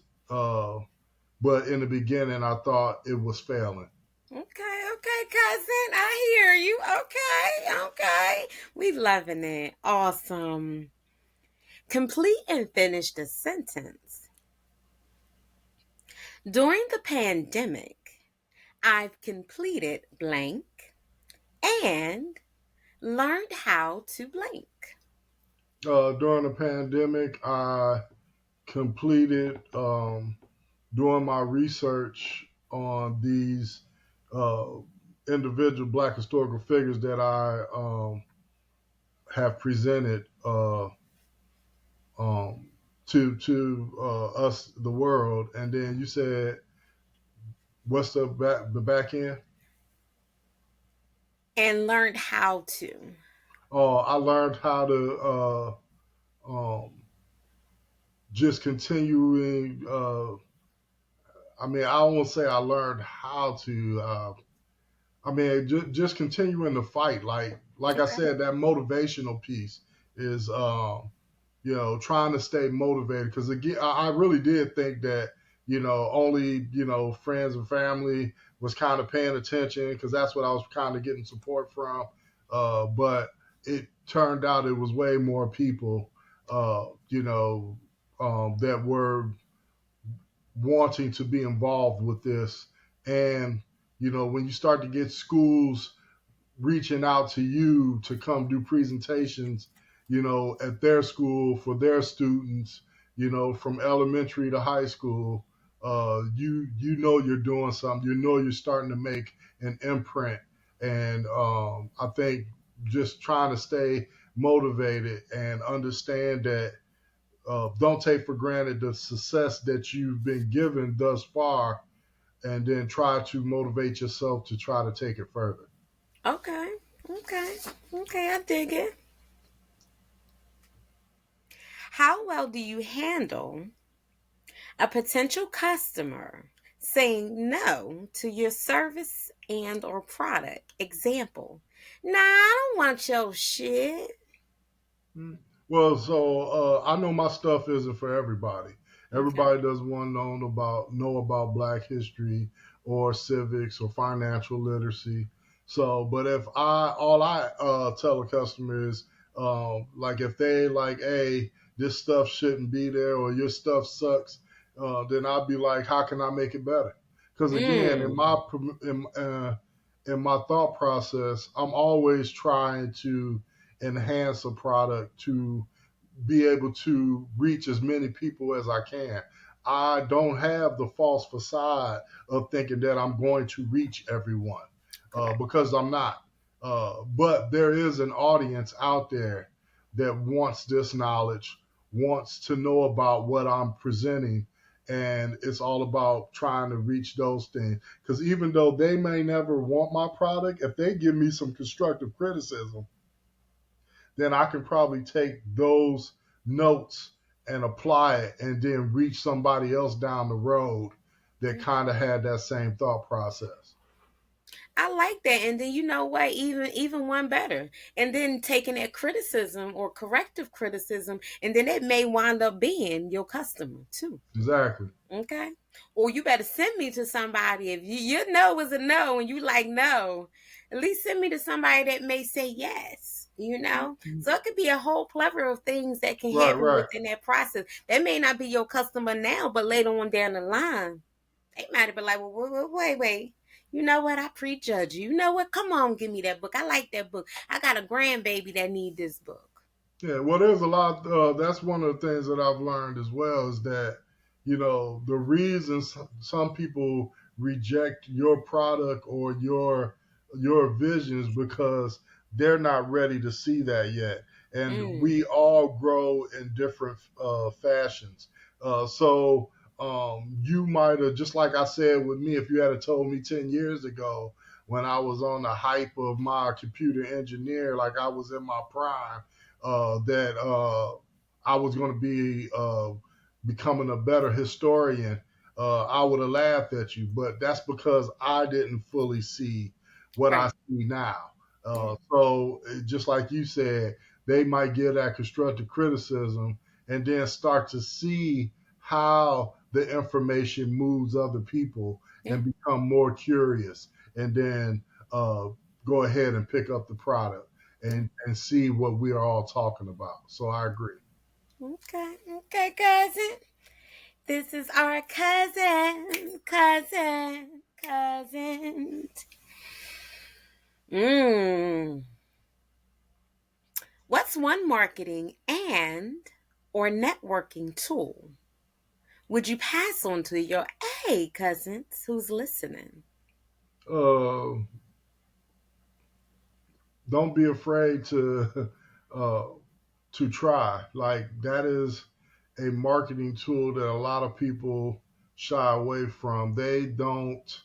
But in the beginning, I thought it was failing. Okay, okay, cousin. I hear you. Okay, okay. We loving it. Awesome. Complete and finish the sentence. During the pandemic, I've completed blank and learned how to blank. During the pandemic, I completed doing my research on these uh, individual Black historical figures that I have presented um, to us, the world. And then you said, what's the back end? And learned how to. I learned how to just continuing. I mean, I won't say I learned how to. I mean, just continuing to fight. Like I Okay. said, that motivational piece is, trying to stay motivated. Because again, I really did think that only friends and family was kind of paying attention because that's what I was kind of getting support from. But it turned out it was way more people, that were wanting to be involved with this. And, when you start to get schools reaching out to you to come do presentations, at their school for their students, from elementary to high school, you know you're doing something. You know you're starting to make an imprint. And I think just trying to stay motivated and understand that don't take for granted the success that you've been given thus far, and then try to motivate yourself to try to take it further. Okay. Okay. Okay, I dig it. How well do you handle a potential customer saying no to your service and or product? Example, nah, I don't want your shit. Mm. Well, so I know my stuff isn't for everybody. Okay. Everybody doesn't want to know about Black history or civics or financial literacy. So, but if all I tell a customer is like if they like, hey, this stuff shouldn't be there or your stuff sucks, then I'll be like, how can I make it better? Because again, in Mm. my in my thought process, I'm always trying to enhance a product to be able to reach as many people as I can. I don't have the false facade of thinking that I'm going to reach everyone Correct. because I'm not. But there is an audience out there that wants this knowledge, wants to know about what I'm presenting. And it's all about trying to reach those things. Because even though they may never want my product, if they give me some constructive criticism, then I can probably take those notes and apply it and then reach somebody else down the road that kind of had that same thought process. I like that. And then you know what? Even one better. And then taking that criticism or corrective criticism, and then it may wind up being your customer too. Exactly. Okay. Or you better send me to somebody. If your no is a no and you like no, at least send me to somebody that may say yes, you know? So it could be a whole plethora of things that can Right, happen right. within that process. That may not be your customer now, but later on down the line, they might have been like, well, wait. You know what? I prejudge you. You know what? Come on, give me that book. I like that book. I got a grandbaby that need this book. Yeah, well, there's a lot. That's one of the things that I've learned as well is that, the reasons some people reject your product or your vision is because they're not ready to see that yet. And Mm, we all grow in different fashions. So you might have, just like I said with me, if you had told me 10 years ago when I was on the hype of my computer engineer, like I was in my prime, that I was going to be becoming a better historian, I would have laughed at you. But that's because I didn't fully see what I right. see now. Yeah. So just like you said, they might give that constructive criticism and then start to see how the information moves other people Yeah. and become more curious, and then go ahead and pick up the product Yeah. and see what we are all talking about. So I agree. Okay. Okay, cousin. This is our cousin. Mm. What's one marketing and or networking tool would you pass on to your cousins who's listening? Uh, don't be afraid to uh, try. Like that is a marketing tool that a lot of people shy away from. They don't.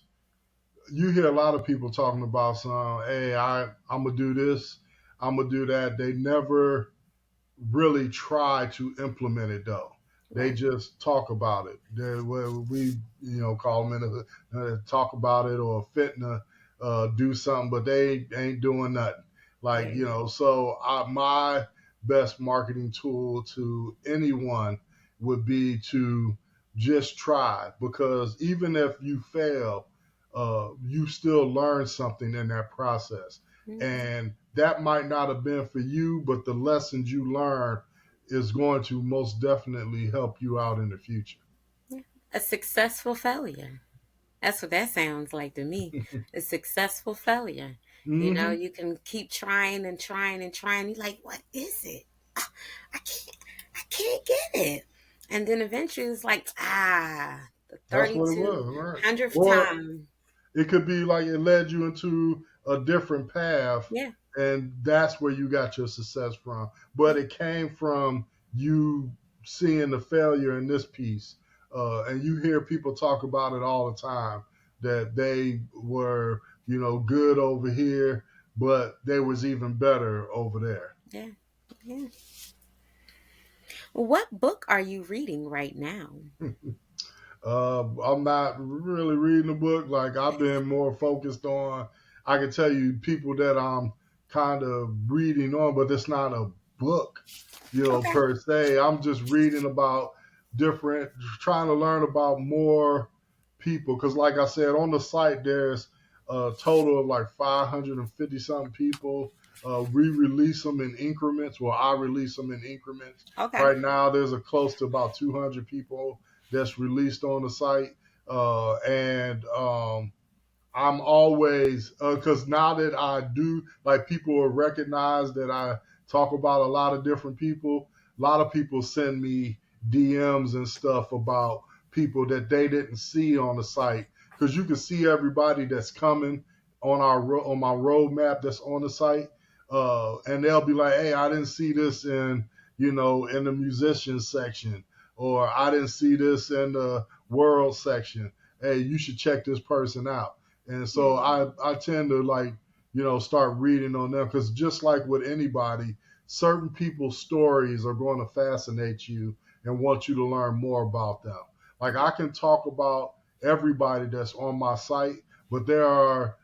You hear a lot of people talking about some. Hey, I'm gonna do this. I'm gonna do that. They never really try to implement it though. They Right. just talk about it. They, well, we call them in talk about it or fitna do something, but they ain't doing nothing. Like There you go. so my best marketing tool to anyone would be to just try, because even if you fail, you still learn something in that process. Mhm. And that might not have been for you, but the lessons you learn is going to most definitely help you out in the future. A successful failure. That's what that sounds like to me. A successful failure. You know, Hmm. you can keep trying and trying and trying. You're like, what is it? Ah, I can't, I can't get it. And then eventually it's like, the That's what it 32 was, right? hundredth Or time. it could be like it led you into a different path, Yeah, and that's where you got your success from. But yeah, it came from you seeing the failure in this piece. And you hear people talk about it all the time that they were, good over here, but they was even better over there. yeah, yeah. What book are you reading right now? I'm not really reading a book. Like I've been more focused on. I can tell you people that I'm kind of reading on, but it's not a book, Okay, per se. I'm just reading about different, trying to learn about more people. Because, like I said, on the site there's a total of like 550 something people. We release them in increments. Well, I release them in increments. okay, Right now, there's a close to about 200 people that's released on the site. And I'm always because now that I do like people will recognize that I talk about a lot of different people. A lot of people send me DMs and stuff about people that they didn't see on the site because you can see everybody that's coming on on my roadmap that's on the site, and they'll be like, "Hey, I didn't see this in the musicians section, or I didn't see this in the world section. Hey, you should check this person out." And so yeah, I tend to like, start reading on them because just like with anybody, certain people's stories are going to fascinate you and want you to learn more about them. Like I can talk about everybody that's on my site, but there are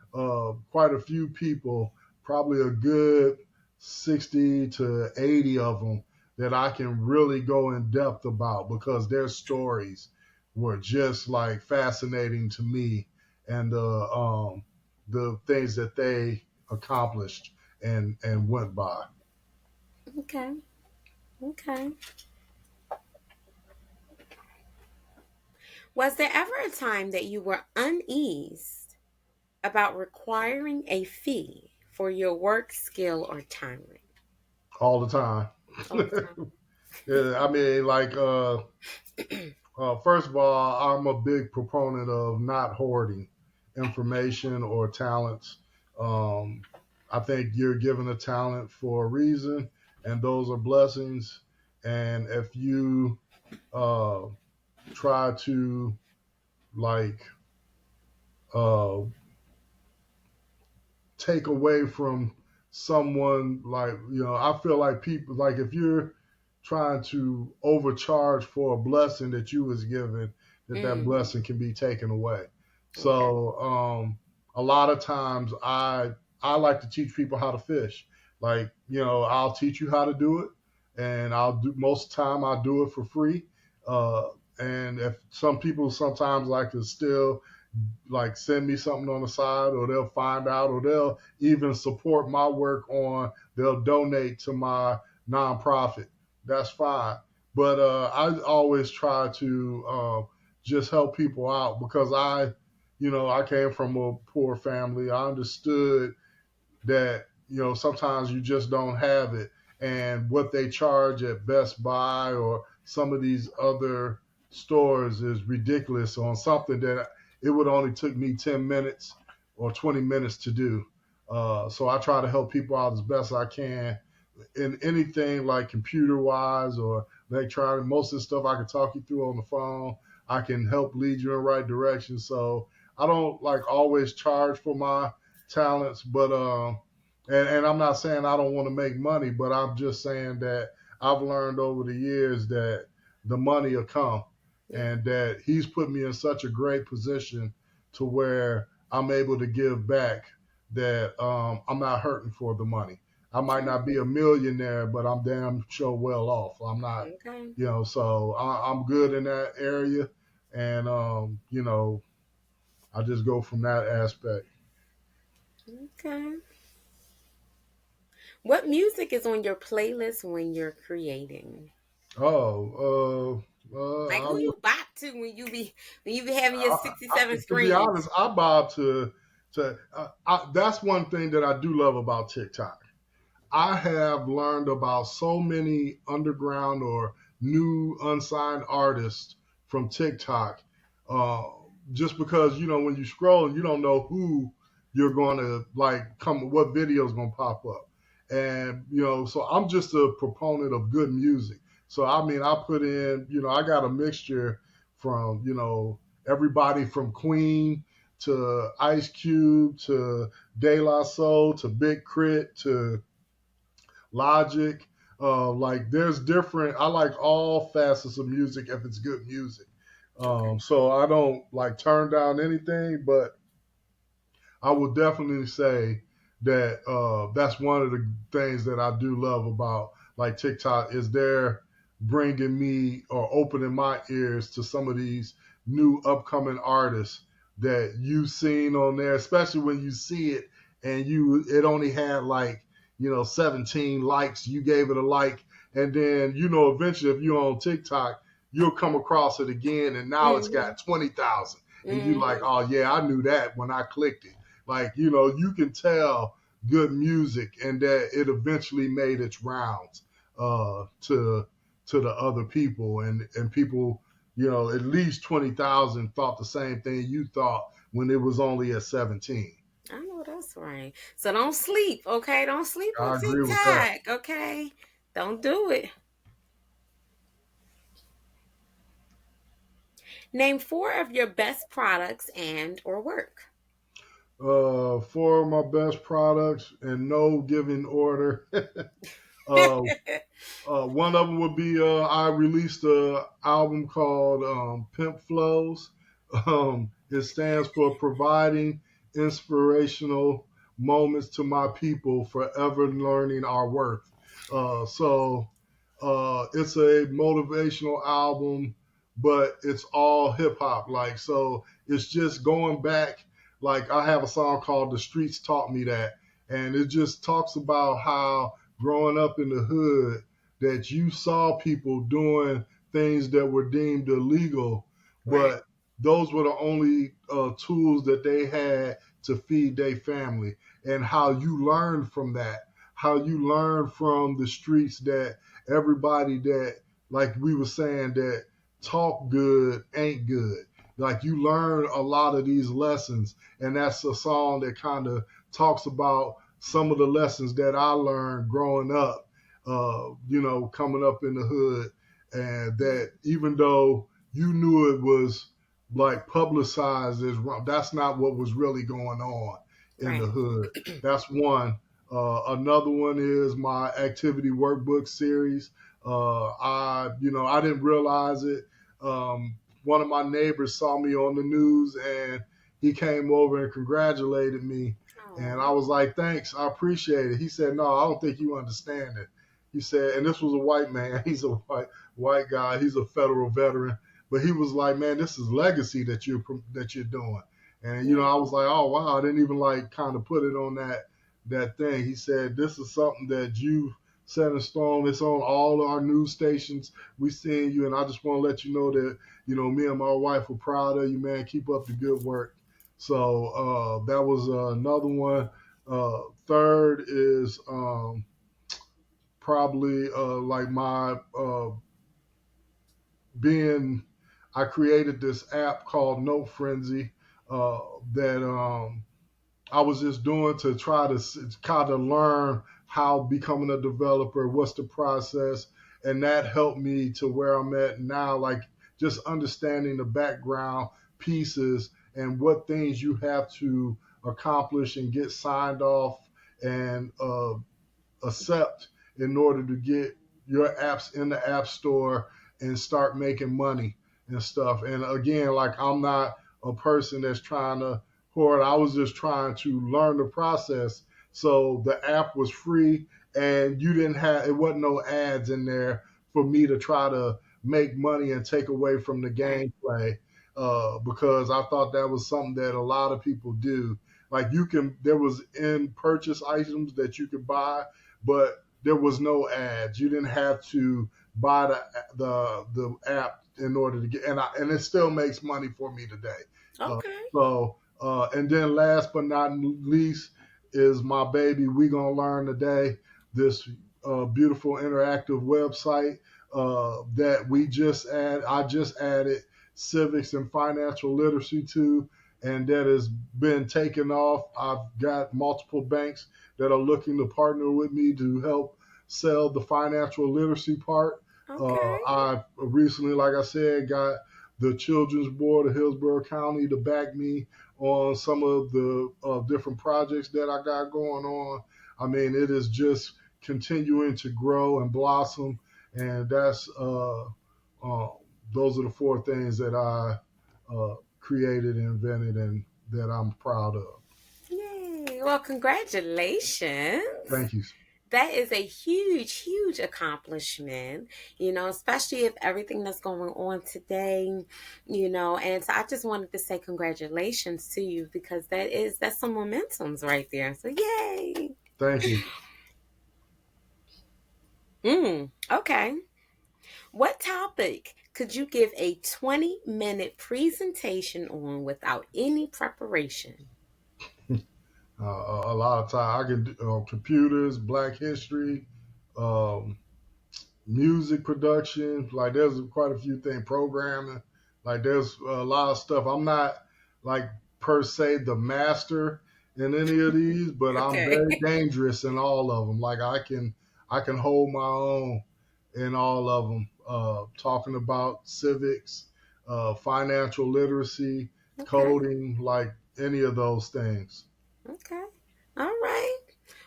quite a few people, probably a good 60 to 80 of them that I can really go in depth about because their stories were just like fascinating to me and the things that they accomplished and went by. okay, okay. Was there ever a time that you were uneased about requiring a fee for your work, skill, or time? All the time. All the time. Yeah, I mean, like, first of all, I'm a big proponent of not hoarding information or talents. Um, I think you're given a talent for a reason, and those are blessings. And if you uh, try to like uh, take away from someone, like, I feel like people, like, if you're trying to overcharge for a blessing that you was given, that Mm, blessing can be taken away. okay. So a lot of times I like to teach people how to fish. Like, I'll teach you how to do it, and I'll do most of the time I do it for free. uh and if some people sometimes like to still like send me something on the side, or they'll find out, or they'll even support my work on, they'll donate to my nonprofit. That's fine. But I always try to just help people out because I came from a poor family. I understood that sometimes you just don't have it, and what they charge at Best Buy or some of these other stores is ridiculous on something that it would only took me 10 minutes or 20 minutes to do. So I try to help people out as best I can in anything like computer wise or electronic. Most of the stuff I can talk you through on the phone. I can help lead you in the right direction. So I don't like always charge for my talents, but and I'm not saying I don't want to make money, but I'm just saying that I've learned over the years that the money will come, Yeah. and that he's put me in such a great position to where I'm able to give back, that I'm not hurting for the money. I might not be a millionaire, but I'm damn sure well off. I'm not, Okay. so I'm good in that area, and I just go from that aspect. Okay. What music is on your playlist when you're creating? Oh, Like I who would you bop too when you be having your 67 To be honest, screens. I bob to that's one thing that I do love about TikTok. I have learned about so many underground or new unsigned artists from TikTok. Uh, just because when you scroll, you don't know who you're going to like what video is going to pop up, and so I'm just a proponent of good music. So I mean, I put in, I got a mixture from everybody from Queen to Ice Cube to De La Soul to Big Crit to Logic. Like there's different. I like all facets of music if it's good music. Okay. So I don't like turn down anything, but I will definitely say that that's one of the things that I do love about like TikTok is they're bringing me or opening my ears to some of these new upcoming artists that you've seen on there, especially when you see it and it only had like 17 likes. You gave it a like, and then eventually if you're on TikTok, you'll come across it again, and now it's Mhm. got 20,000, and you like, Mhm. oh yeah, I knew that when I clicked it. Like, you can tell good music and that it eventually made its rounds to the other people, and people, at least 20,000 thought the same thing you thought when it was only at 17. I know that's right. So don't sleep, okay? Don't sleep on I agree with that. TikTok, okay? Don't do it. Name four of your best products and or work. Four of my best products in no giving order. uh, One of them would be I released a album called Pimp Flows. It stands for providing inspirational moments to my people, forever learning our worth. It's a motivational album, but it's all hip hop. Like, so it's just going back. Like, I have a song called The Streets Taught Me That. And it just talks about how growing up in the hood, that you saw people doing things that were deemed illegal, Right, but those were the only tools that they had to feed their family, and how you learn from that, how you learn from the streets that everybody that, like we were saying, that talk good ain't good. Like you learn a lot of these lessons, and that's a song that kind of talks about some of the lessons that I learned growing up, coming up in the hood, and that even though you knew it was like publicized as wrong, that's not what was really going on in the right. hood. That's one. Another one is my activity workbook series. I didn't realize it. One of my neighbors saw me on the news, and he came over and congratulated me, and I Oh, was like, thanks, I appreciate it. He said, no, I don't think you understand it. He said, and this was a white man. He's a white guy. He's a federal veteran. But he was like, man, this is legacy that you're doing. And yeah, I was like, oh wow, I didn't even like kind of put it on that thing. He said, this is something that you set in stone. It's on all our news stations. We seeing you, and I just want to let you know that me and my wife are proud of you, man. Keep up the good work. So that was another one. Third is probably like my being. I created this app called Note Frenzy uh, that I was just doing to try to kind of learn how becoming a developer, what's the process, and that helped me to where I'm at now. Like just understanding the background pieces and what things you have to accomplish and get signed off and accept in order to get your apps in the app store and start making money and stuff. And again, like I'm not a person that's trying to hoard. I was just trying to learn the process. So the app was free, and it wasn't no ads in there for me to try to make money and take away from the right, gameplay. Because I thought that was something that a lot of people do. Like there was in purchase items that you could buy, but there was no ads. You didn't have to buy the app in order to get, and it still makes money for me today. Uh, Okay. and then last but not least is my baby. We gonna learn today. This beautiful interactive website that I just added civics and financial literacy to, and that has been taken off. I've got multiple banks that are looking to partner with me to help sell the financial literacy part. Okay. I recently, like I said, got the Children's Board of Hillsborough County to back me on some of the different projects that I got going on. I mean, it is just continuing to grow and blossom, and uh, those are the four things that I created and invented, and that I'm proud of. Yay. Well, congratulations. Thank you. That is a huge, huge accomplishment, especially if everything that's going on today, and so I just wanted to say congratulations to you because that's some momentums right there. So yay. Thank you. Okay. What topic could you give a 20-minute presentation on without any preparation? A lot of time I can do computers, Black history, um, music production. Like there's quite a few things. Programming. Like there's a lot of stuff. I'm not like per se the master in any of these, but I'm Okay. very dangerous in all of them. Like I can hold my own in all of them. Talking about civics, financial literacy, Okay. coding, like any of those things. Okay. All right.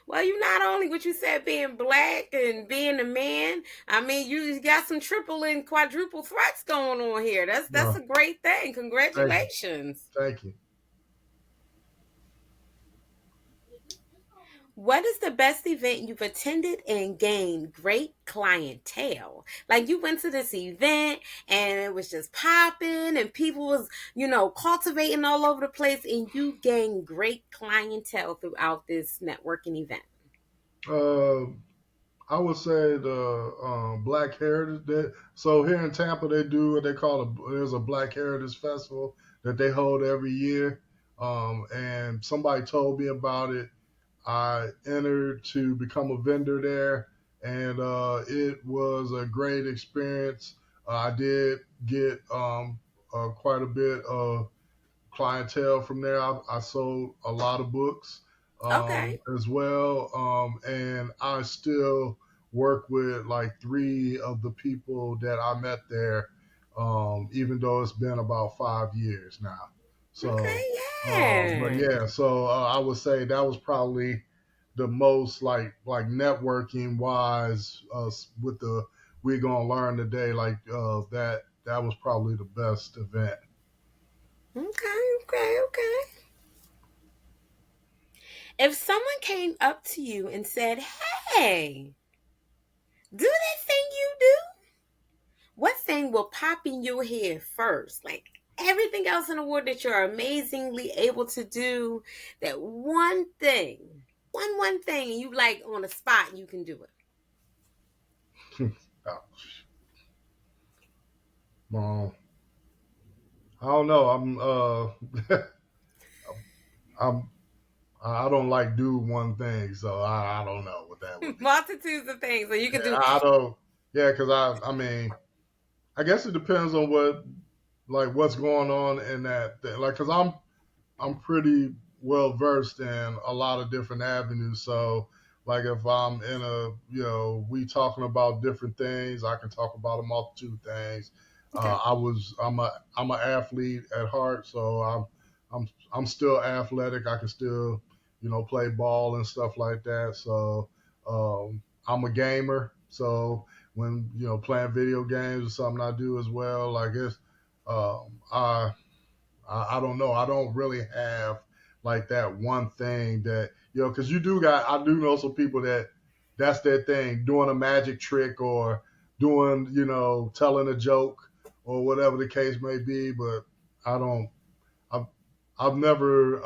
Well, you not only what you said being black and being a man. I mean, you got some triple and quadruple threats going on here. That's Well, a great thing. thank you, Congratulations. thank you. What is the best event you've attended and gained great clientele? Like you went to this event and it was just popping and people was, cultivating all over the place and you gained great clientele throughout this networking event. Uh, I would say the Black Heritage. So here in Tampa, they do what they call there's a Black Heritage Festival that they hold every year. And somebody told me about it. I entered to become a vendor there, and it was a great experience. I did get quite a bit of clientele from there. I sold a lot of books Okay. as well, and I still work with like three of the people that I met there, even though it's been about 5 years now. So, Okay. but Yeah. yeah, so I would say that was probably the most like networking wise with the we're gonna learn today. Like that was probably the best event. Okay. Okay. Okay. If someone came up to you and said, "Hey, do that thing you do," what thing will pop in your head first? Like everything else in the world that you're amazingly able to do, that one thing, and you like on the spot, you can do it. Well, I don't know. I'm I don't like do one thing, so I don't know what that would be. Multitudes of things, so you can do. I don't. Yeah, because I mean I guess it depends on what's going on in that thing. Like because I'm pretty well versed in a lot of different avenues. So, like if I'm in we talking about different things, I can talk about a multitude of things. Okay. I'm an athlete at heart, so I'm still athletic. I can still play ball and stuff like that. So, I'm a gamer. So when playing video games is something I do as well. Like it's um, I I don't know. I don't really have like that one thing that because I do know some people that's their thing, doing a magic trick or doing telling a joke or whatever the case may be. But I don't. I've I've never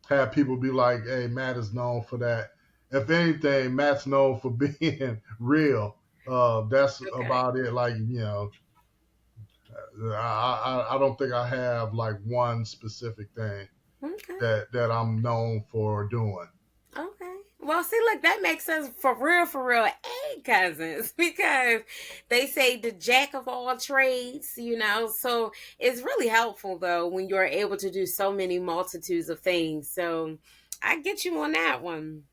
had people be like, "Hey, Matt is known for that." If anything, Matt's known for being real. That's Okay. about it. Like. I don't think I have like one specific thing Okay. that I'm known for doing. Okay. Well, see, look, that makes sense for real. Hey, cousins, because they say the jack of all trades, you know. So it's really helpful though when you're able to do so many multitudes of things. So I get you on that one.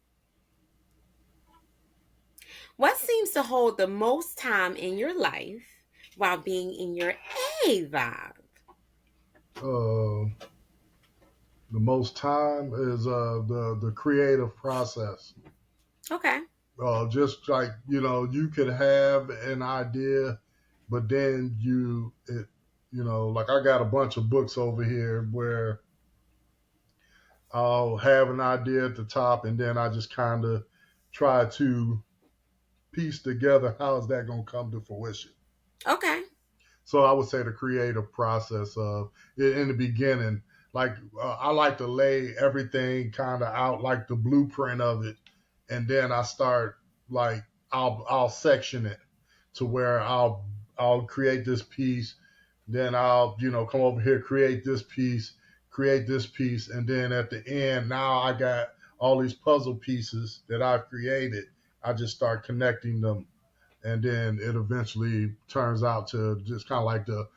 What seems to hold the most time in your life while being in your A vibe? Uh, the most time is the creative process. Okay. Just like you could have an idea, but then like I got a bunch of books over here where I'll have an idea at the top, and then I just kind of try to piece together how is that going to come to fruition. Okay. So I would say the creative process of in the beginning, like I like to lay everything kind of out, like the blueprint of it, and then I start like I'll section it to where I'll create this piece, then I'll come over here create this piece, and then at the end now I got all these puzzle pieces that I've created. I just start connecting them, and then it eventually turns out to just kind of like the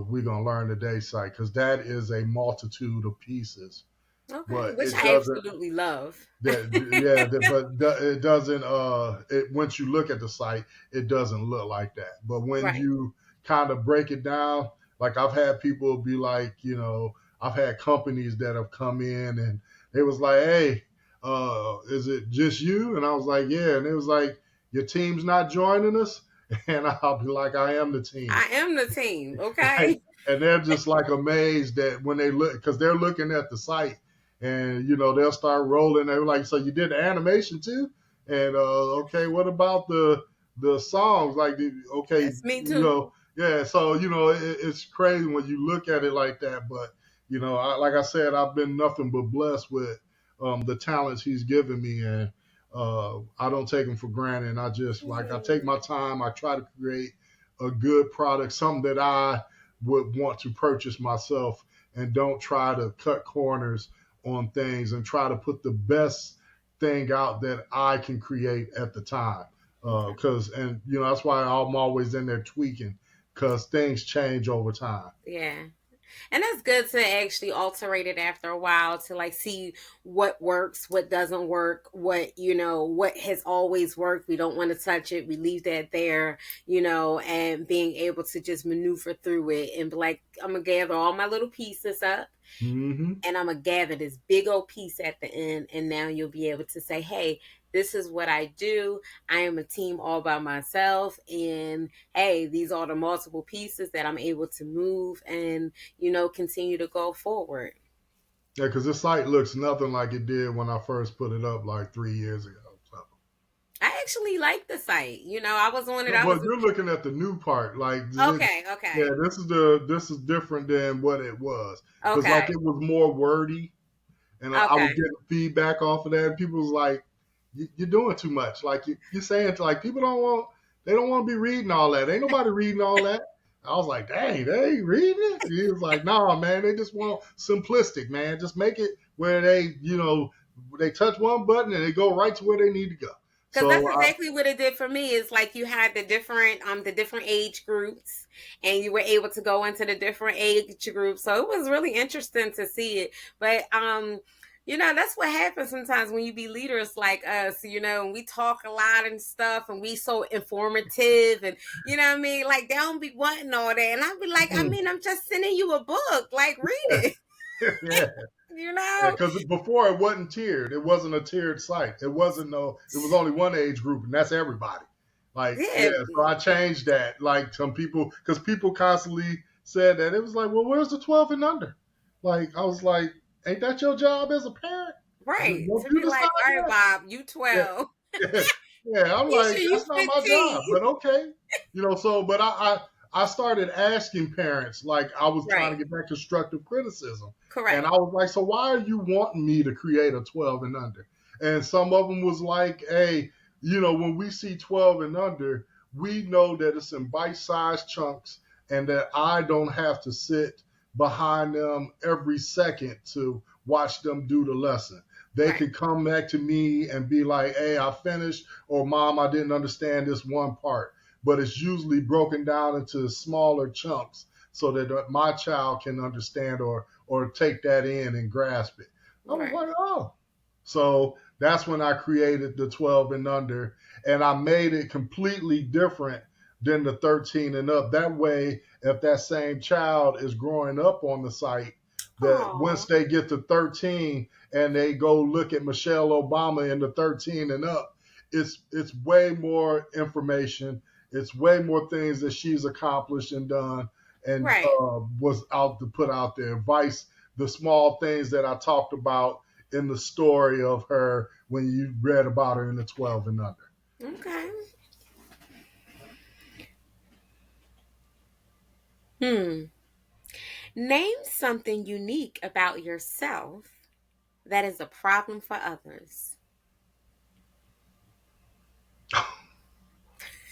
we gonna learn today site, because that is a multitude of pieces, Okay. but Which it I doesn't absolutely love. that yeah that, but it doesn't once you look at the site it doesn't look like that, but when Right. you kind of break it down, like I've had people be like, I've had companies that have come in and they was like, hey, is it just you? And I was like, yeah. And it was like, your team's not joining us. And I'll be like, I am the team. I am the team. Right? Okay. And they're just like amazed that when they look, because they're looking at the site, and they'll start rolling. They're like, so you did the animation too? And okay, what about the songs? Like, okay, That's me too. yeah. So it's crazy when you look at it like that. But like I said, I've been nothing but blessed with the talents he's given me, and I don't take them for granted. And I just like I take my time. I try to create a good product, something that I would want to purchase myself, and don't try to cut corners on things and try to put the best thing out that I can create at the time. Okay. Because and that's why I'm always in there tweaking, because things change over time. Yeah. And that's good to actually alterate it after a while to like see what works, what doesn't work, what has always worked. We don't want to touch it. We leave that there, and being able to just maneuver through it and be like, I'm going to gather all my little pieces up Hmm. and I'm going to gather this big old piece at the end. And now you'll be able to say, hey, this is what I do. I am a team all by myself. And hey, these are the multiple pieces that I'm able to move and, continue to go forward. Yeah, because this site looks nothing like it did when I first put it up like 3 years ago. So. I actually like the site. I was on it. I Well, was you're looking at the new part. Like, okay, yeah, okay, this is different than what it was, because like okay, it was more wordy, and I was okay. getting feedback off of that. And people was like, "You're doing too much. Like you're saying, like people they don't want to be reading all that. Ain't nobody reading all that." I was like, "Dang, they ain't reading it." He was like, "Nah, man, they just want simplistic, man. Just make it where they touch one button and they go right to where they need to go." Because So that's exactly what it did for me. It's like you had the different age groups, and you were able to go into the different age groups. So it was really interesting to see it. But that's what happens sometimes when you be leaders like us. And we talk a lot and stuff, and we so informative, and you know what I mean. Like they don't be wanting all that, and I'd be like, I mean, I'm just sending you a book. Like read it. yeah. you Yeah, know. because before it wasn't tiered. It wasn't a tiered site. It wasn't no. It was only one age group, and that's everybody. Like, Yeah. yeah. So I changed that. Like some people, because people constantly said that it was like, well, where's the 12 and under? Like I was like, ain't that your job as a parent? Right. Don't To you be decide like, all right, that? Bob, you Yeah. 12. Yeah, yeah. I'm Keisha, like, you that's not my job, 15. but okay. So, but I started asking parents, like I was trying to Right. get that constructive criticism. And I Correct. was like, so why are you wanting me to create a 12 and under? And some of them was like, hey, when we see 12 and under, we know that it's in bite-sized chunks, and that I don't have to sit behind them every second to watch them do the lesson. They Right. could come back to me and be like, hey, I finished, or mom, I didn't understand this one part. But it's usually broken down into smaller chunks so that my child can understand or take that in and grasp it. I was Right. like, oh. So that's when I created the 12 and under, and I made it completely different than the 13 and up. That way, if that same child is growing up on the site, that Oh. once they get to 13 and they go look at Michelle Obama in the 13 and up, it's way more information. It's way more things that she's accomplished and done and Right. was out to put out there. Vice the small things that I talked about in the story of her when you read about her in the 12 and under. Okay. Hmm. Name something unique about yourself that is a problem for others.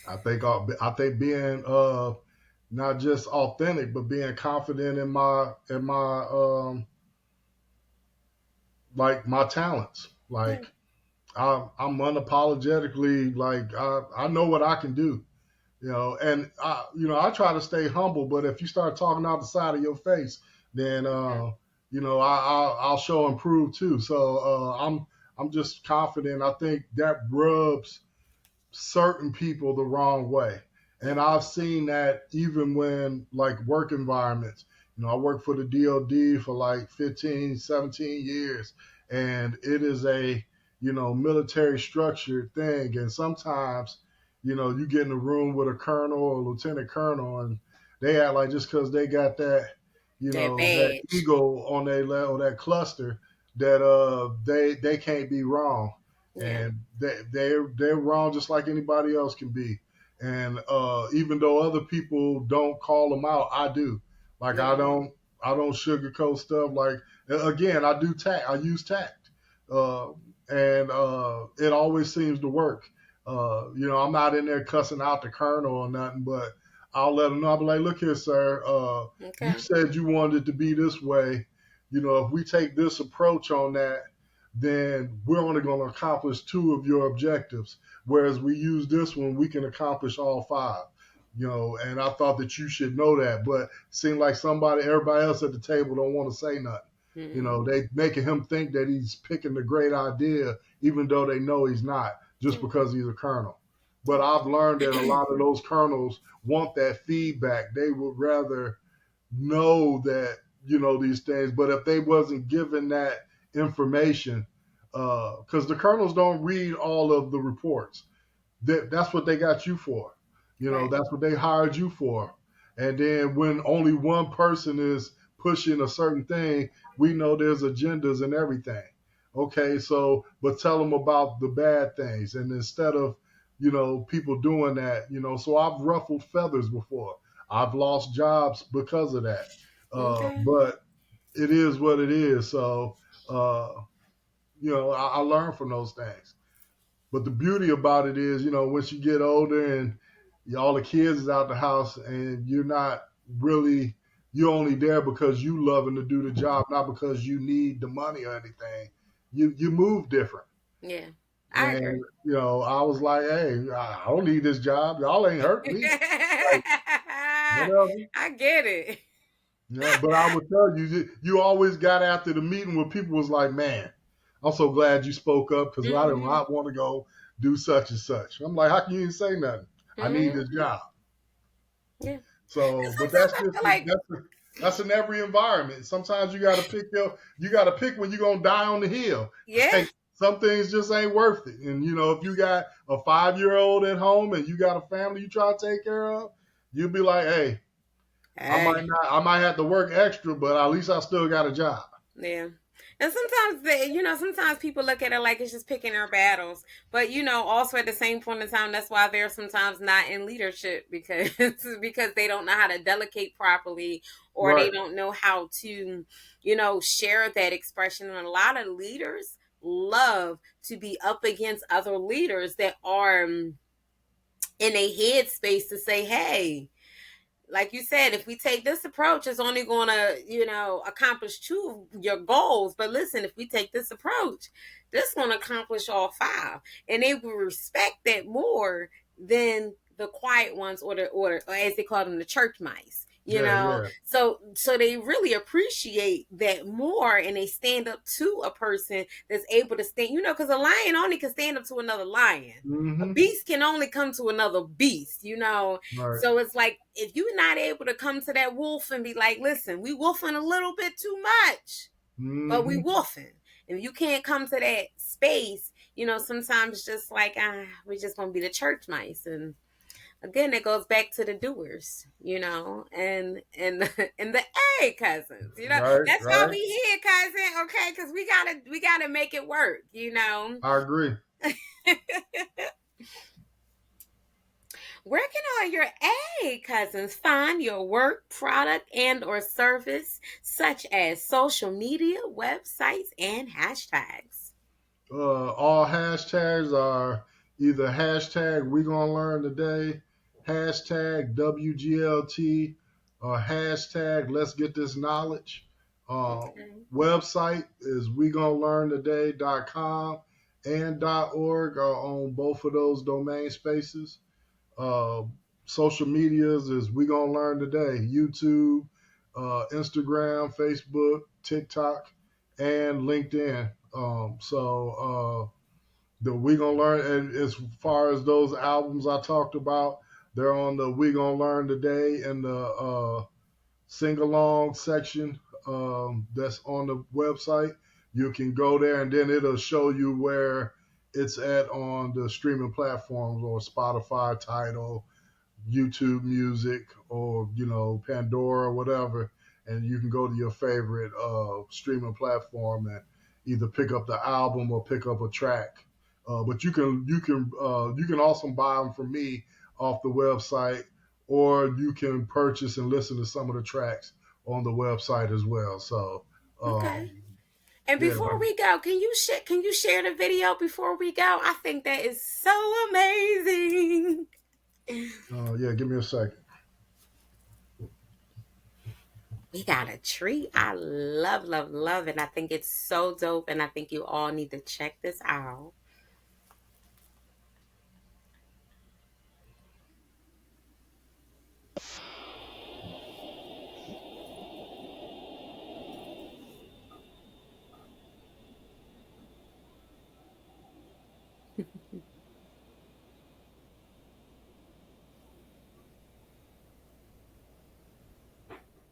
I think being not just authentic, but being confident in my like my talents. Yeah. Like I'm unapologetically like I know what I can do. And I try to stay humble, but if you start talking out the side of your face, then I'll show and prove too. So I'm just confident. I think that rubs certain people the wrong way. And Mm-hmm. I've seen that even when like work environments, I worked for the DOD for like 15, 17 years, and it is a, military structured thing. And sometimes, you get in a room with a colonel or lieutenant colonel, and they act like just because they got that, That that badge. ego on their level, that cluster, that they can't be wrong, Yeah. and they're wrong just like anybody else can be. And even though other people don't call them out, I do. Like Mm-hmm. I don't sugarcoat stuff. Like again, I do tact. I use tact, uh, and it always seems to work. I'm not in there cussing out the colonel or nothing, but I'll let them know. I'll be like, look here, sir. You Okay. said you wanted it to be this way. If we take this approach on that, then we're only going to accomplish two of your objectives. Whereas we use this one, we can accomplish all five. And I thought that you should know that, but it seemed like everybody else at the table don't want to say nothing. Mm-hmm. They making him think that he's picking the great idea, even though they know he's not, just Yeah. because he's a colonel. But I've learned that a lot of those colonels want that feedback. They would rather know that these things, but if they wasn't given that information, because the colonels don't read all of the reports, that's what they got you for. Right. That's what they hired you for. And then when only one person is pushing a certain thing, we know there's agendas and everything. Okay, so but tell them about the bad things, and instead of people doing that, so I've ruffled feathers before. I've lost jobs because of that. Okay. But it is what it is. So I learn from those things. But the beauty about it is, once you get older and all the kids is out the house and you're not really, you're only there because you loving to do the job, not because you need the money or anything. You move different. Yeah. I And, agree. I was like, hey, I don't need this job. Y'all ain't hurting me. Like, whatever. I get it. Yeah, but I would tell you, you always got after the meeting where people was like, man, I'm so glad you spoke up because I do Mm-hmm. not want to go do such and such. I'm like, how can you even say nothing? I need this Mm-hmm. job. Yeah. And So, but sometimes I feel like, that's in every environment. Sometimes you got to pick when you're gonna die on the hill. yeah. Like some things just ain't worth it. And if you got a 5-year-old at home and you got a family you try to take care of, you'll be like, hey, Hey. I might have to work extra, but at least I still got a job. Yeah. And sometimes sometimes people look at it like it's just picking their battles. But also at the same point in time, that's why they're sometimes not in leadership because because they don't know how to delegate properly or they Right. don't know how to, share that expression. And a lot of leaders love to be up against other leaders that are in a headspace to say, hey, like you said, if we take this approach, it's only going to, accomplish two of your goals. But listen, if we take this approach, this is going to accomplish all five. And they will respect that more than the quiet ones, or as they call them, the church mice. Yeah, yeah. So they really appreciate that more, and they stand up to a person that's able to stand, because a lion only can stand up to another lion. A Mm-hmm. beast can only come to another beast. Right. So it's like, if you're not able to come to that wolf and be like, listen, we wolfing a little bit too much, but we Mm-hmm. wolfing. If you can't come to that space, sometimes it's just like, we're just gonna be the church mice. And again, it goes back to the doers, and and the A cousins. Right, That's why right. we here, cousin. Okay, because we gotta make it work. I agree. Where can all your A cousins find your work, product, and or service, such as social media, websites, and hashtags? All hashtags are either hashtag we gonna learn today, hashtag WGLT, or hashtag let's get this knowledge. Uh, Okay. Website is we gonna learn today.com and .org are on both of those domain spaces. Uh, Social medias is we gonna learn today, YouTube, Instagram, Facebook, TikTok, and LinkedIn. The we gonna learn, and as far as those albums I talked about, they're on the we gonna learn today in the sing along section that's on the website. You can go there and then it'll show you where it's at on the streaming platforms or Spotify, Tidal, YouTube Music, or Pandora or whatever, and you can go to your favorite streaming platform and either pick up the album or pick up a track. But you can also buy them from me off the website, or you can purchase and listen to some of the tracks on the website as well. So Okay. um, And yeah, before we go, can you share the video before we go? I think that is so amazing. yeah. Give me a second. We got a tree. I love, love, love it. I think it's so dope, and I think you all need to check this out.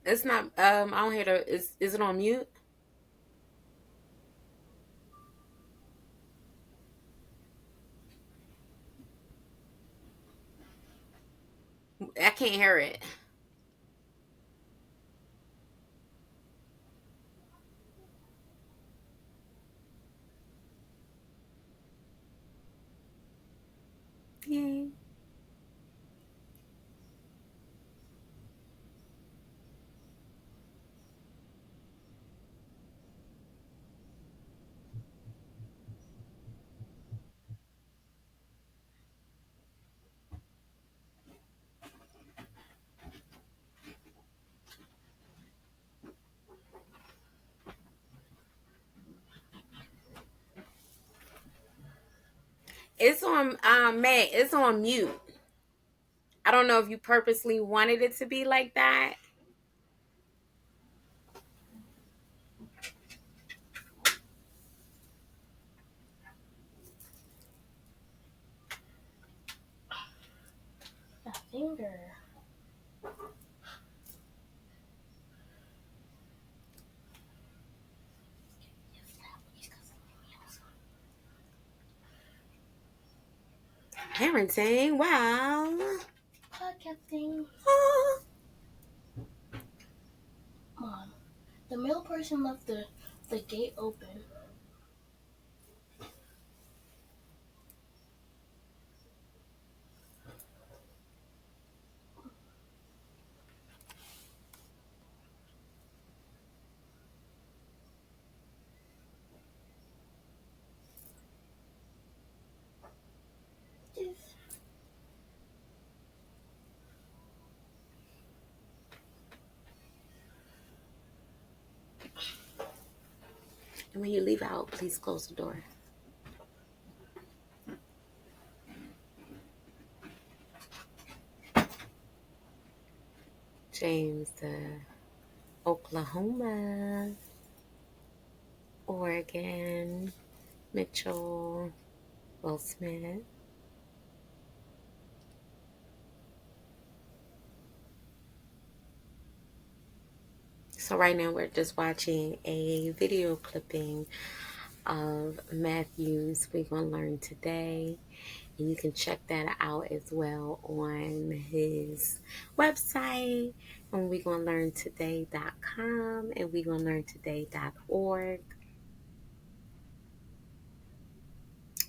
It's not. I don't hear the. Is it on mute? I can't hear it. Yay. It's on. Matt. It's on mute. I don't know if you purposely wanted it to be like that. A finger. Parenting. Wow. Podcasting. Oh, Mom, the mail person left the gate open. And when you leave out, please close the door. James, Oklahoma, Oregon, Mitchell, Will Smith. So right now we're just watching a video clipping of Matthew's We're Gonna Learn Today. And you can check that out as well on his website on wegonalearntoday.com and wegonalearntoday.org.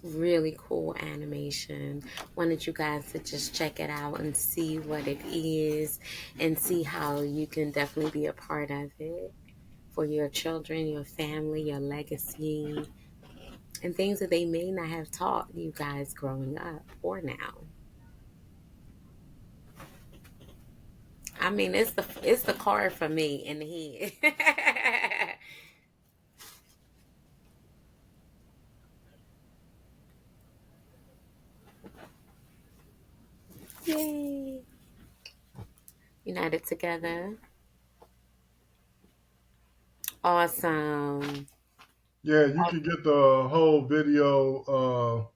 Really cool animation. Wanted you guys to just check it out and see what it is and see how you can definitely be a part of it for your children, your family, your legacy, and things that they may not have taught you guys growing up or now. I mean, it's the card for me in the head. Yay! United together. Awesome. Yeah, you can get the whole video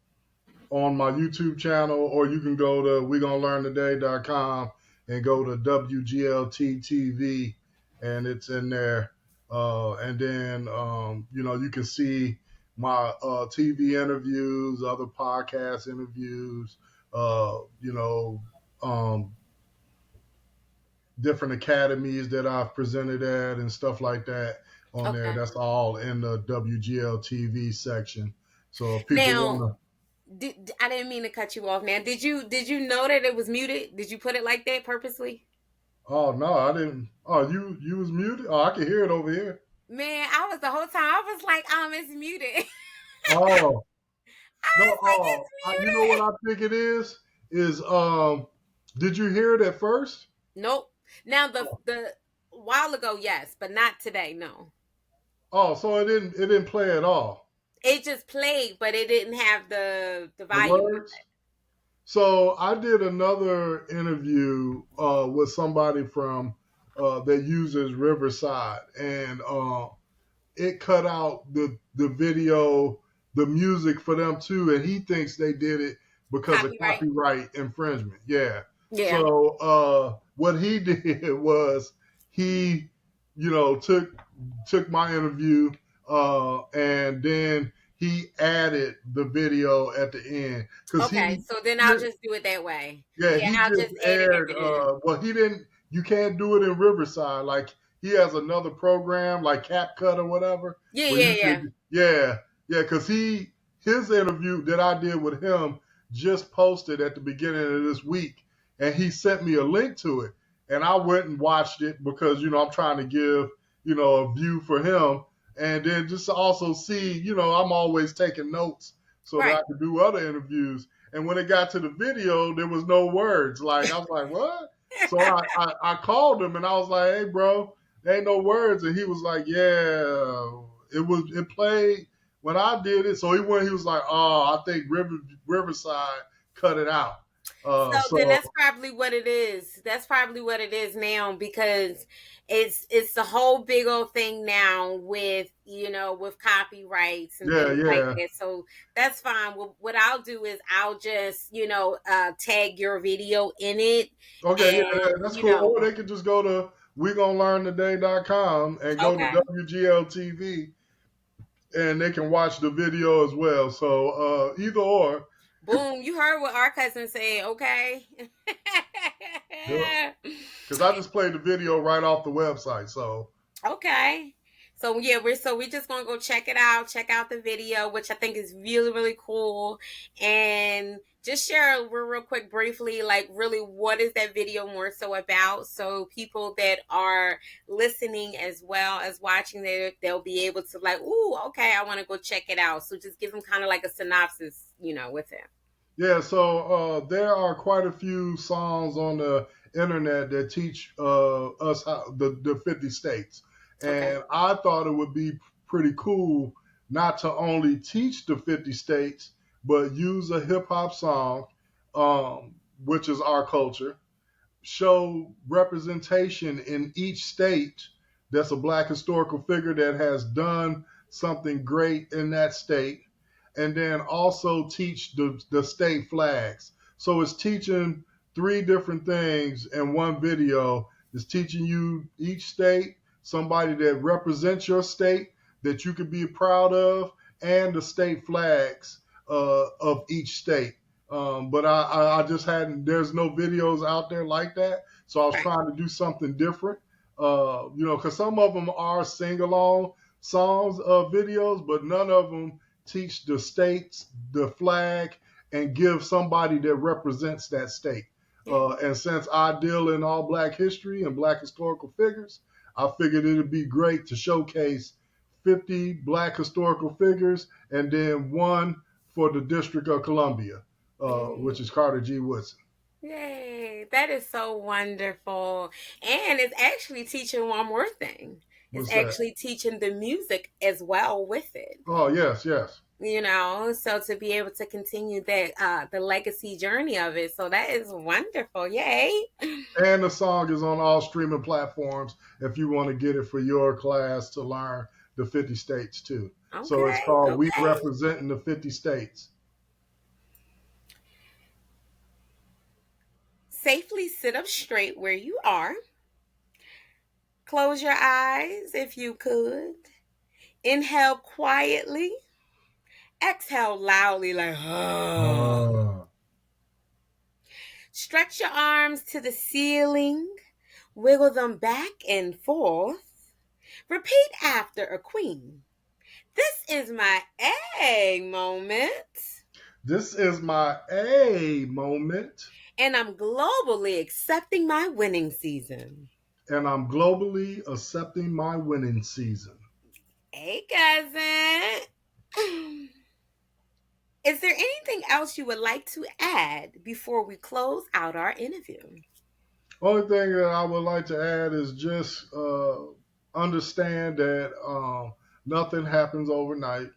on my YouTube channel, or you can go to wegonalearntoday.com and go to WGLT TV, and it's in there. And then, you can see my TV interviews, other podcast interviews, um, different academies that I've presented at and stuff like that on there. Okay. That's all in the WGL TV section. So if people want Now, to, I didn't mean to cut you off. Now, did you know that it was muted? Did you put it like that purposely? oh no, I didn't. Oh, you was muted. Oh, I can hear it over here. Man, I was the whole time. I was like, it's muted. Oh I no, was like, it's you know what muted. I think it is? Is did you hear it at first? Nope. Now the while ago, yes, but not today. No, Oh, so it didn't play at all. it just played, but it didn't have the The volume with words. So I did another interview with somebody from that uses Riverside, and it cut out the video, the music for them too, and he thinks they did it it. because of Copyright. copyright infringement. Yeah. Yeah. So what he did was he, took my interview and then he added the video at the end because Okay, so then I'll just do it that way. yeah, Yeah, he I'll just just add it at aired. the end. Well, he didn't. You can't do it in Riverside. Like he has another program, like CapCut or whatever, Yeah, where yeah, you yeah. could. Yeah, yeah, because his interview that I did with him just posted at the beginning of this week, and he sent me a link to it, and I went and watched it because I'm trying to give a view for him, and then just to also see I'm always taking notes so that I Right. could do other interviews. And when it got to the video, there was no words. Like I was like, "What?" So I called him and I was like, "Hey, bro, there ain't no words." And he was like, "Yeah, it played when I did it." So he went. He was like, "Oh, I think Riverside cut it out." So then So that's probably what it is. That's probably what it is now because it's the whole big old thing now with with copyrights and yeah, things like yeah. that. So that's fine. What I'll do is I'll just tag your video in it, Okay, yeah, and that's cool. Or they could just go to wegonalearntoday.com and go to okay. WGLTV and they can watch the video as well. So either or. Boom, you heard what our cousin said, okay? Because I just played the video right off the website. So Okay. So yeah, we're just gonna go check it out, check out the video, which I think is really, really cool. And just share real quick briefly, like really what is that video more so about? So people that are listening as well as watching they'll be able to like, ooh, okay, I wanna go check it out. So just give them kind of like a synopsis, with it. yeah, so there are quite a few songs on the internet that teach us how the 50 states, Okay. and I thought it would be pretty cool not to only teach the 50 states, but use a hip hop song, which is our culture, show representation in each state that's a black historical figure that has done something great in that state, and then also teach the state flags. So it's teaching three different things in one video. It's teaching you each state, somebody that represents your state that you could be proud of, and the state flags of each state. But I just hadn't. There's no videos out there like that, so I was Right. trying to do something different. Because some of them are sing along songs videos, but none of them teach the states, the flag, and give somebody that represents that state. Yeah. And since I deal in all black history and black historical figures, I figured it'd be great to showcase 50 black historical figures and then one for the District of Columbia, which Yay. is Carter G. Woodson. Yay. That is so wonderful. And it's actually teaching one more thing. It's What's that? actually teaching the music as well with it. Oh, yes, yes. So to be able to continue that the legacy journey of it. So that is wonderful. Yay. And the song is on all streaming platforms if you want to get it for your class to learn the 50 states too. So it's Okay. called We Okay. Representing the 50 States. Safely sit up straight where you are. Close your eyes if you could. Inhale quietly. Exhale loudly, like, Uh, Stretch your arms to the ceiling. Wiggle them back and forth. Repeat after a queen. This is my A moment. this is my A moment, And I'm globally accepting my winning season. and I'm globally accepting my winning season. Hey, cousin. Is there anything else you would like to add before we close out our interview? Only thing that I would like to add is just understand that nothing happens overnight.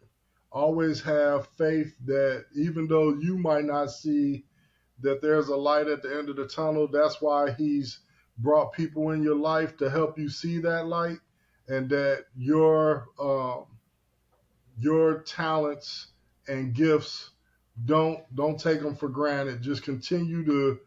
Always have faith that even though you might not see that there's a light at the end of the tunnel, that's why he's brought people in your life to help you see that light, and that your talents and gifts, don't take them for granted. Just continue to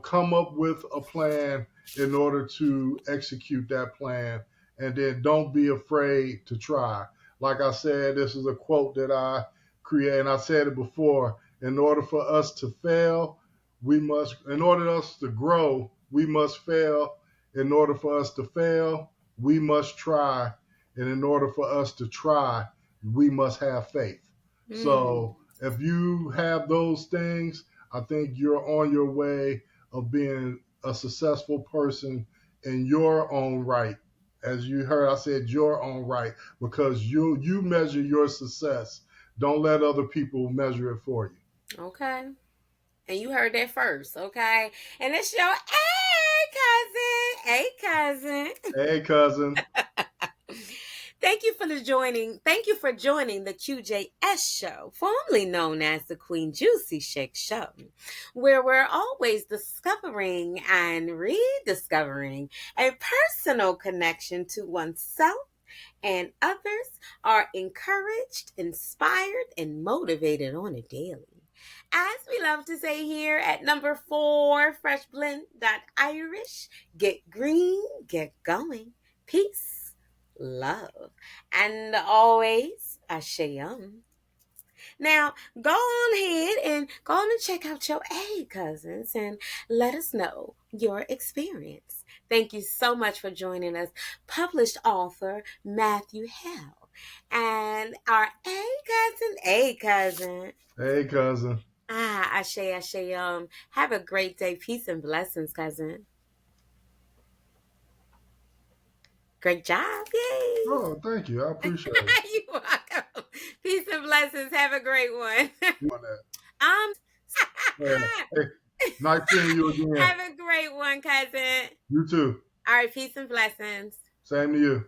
come up with a plan in order to execute that plan, and then don't be afraid to try. Like I said, this is a quote that I create, and I said it before. In order for us to fail, in order for us to grow, we must fail. In order for us to fail, we must try, and in order for us to try, we must have faith. Mm, So if you have those things, I think you're on your way of being a successful person in your own right. As you heard, I said your own right, because you measure your success. Don't let other people measure it for you. okay. And you heard that first, okay? And it's your hey cousin. Hey, cousin. Thank you for joining. Thank you for joining the QJS show, formerly known as the Queen Juicy Shake Show, where we're always discovering and rediscovering a personal connection to oneself, and others are encouraged, inspired, and motivated on a daily. As we love to say here at number 4, freshblend.irish, get green, get going. Peace, love, and always Ashayam. Now, go on ahead and go on and check out your A cousins and let us know your experience. Thank you so much for joining us, published author Matthew Hale, and our A cousin. Hey, cousin. Ashe. Have a great day. Peace and blessings, cousin. Great job. Yay. Oh, thank you. I appreciate it. You're welcome. Peace and blessings. Have a great one. On that. um, Yeah. Hey, nice seeing you again. have a great one, cousin. You too. All right, peace and blessings. Same to you.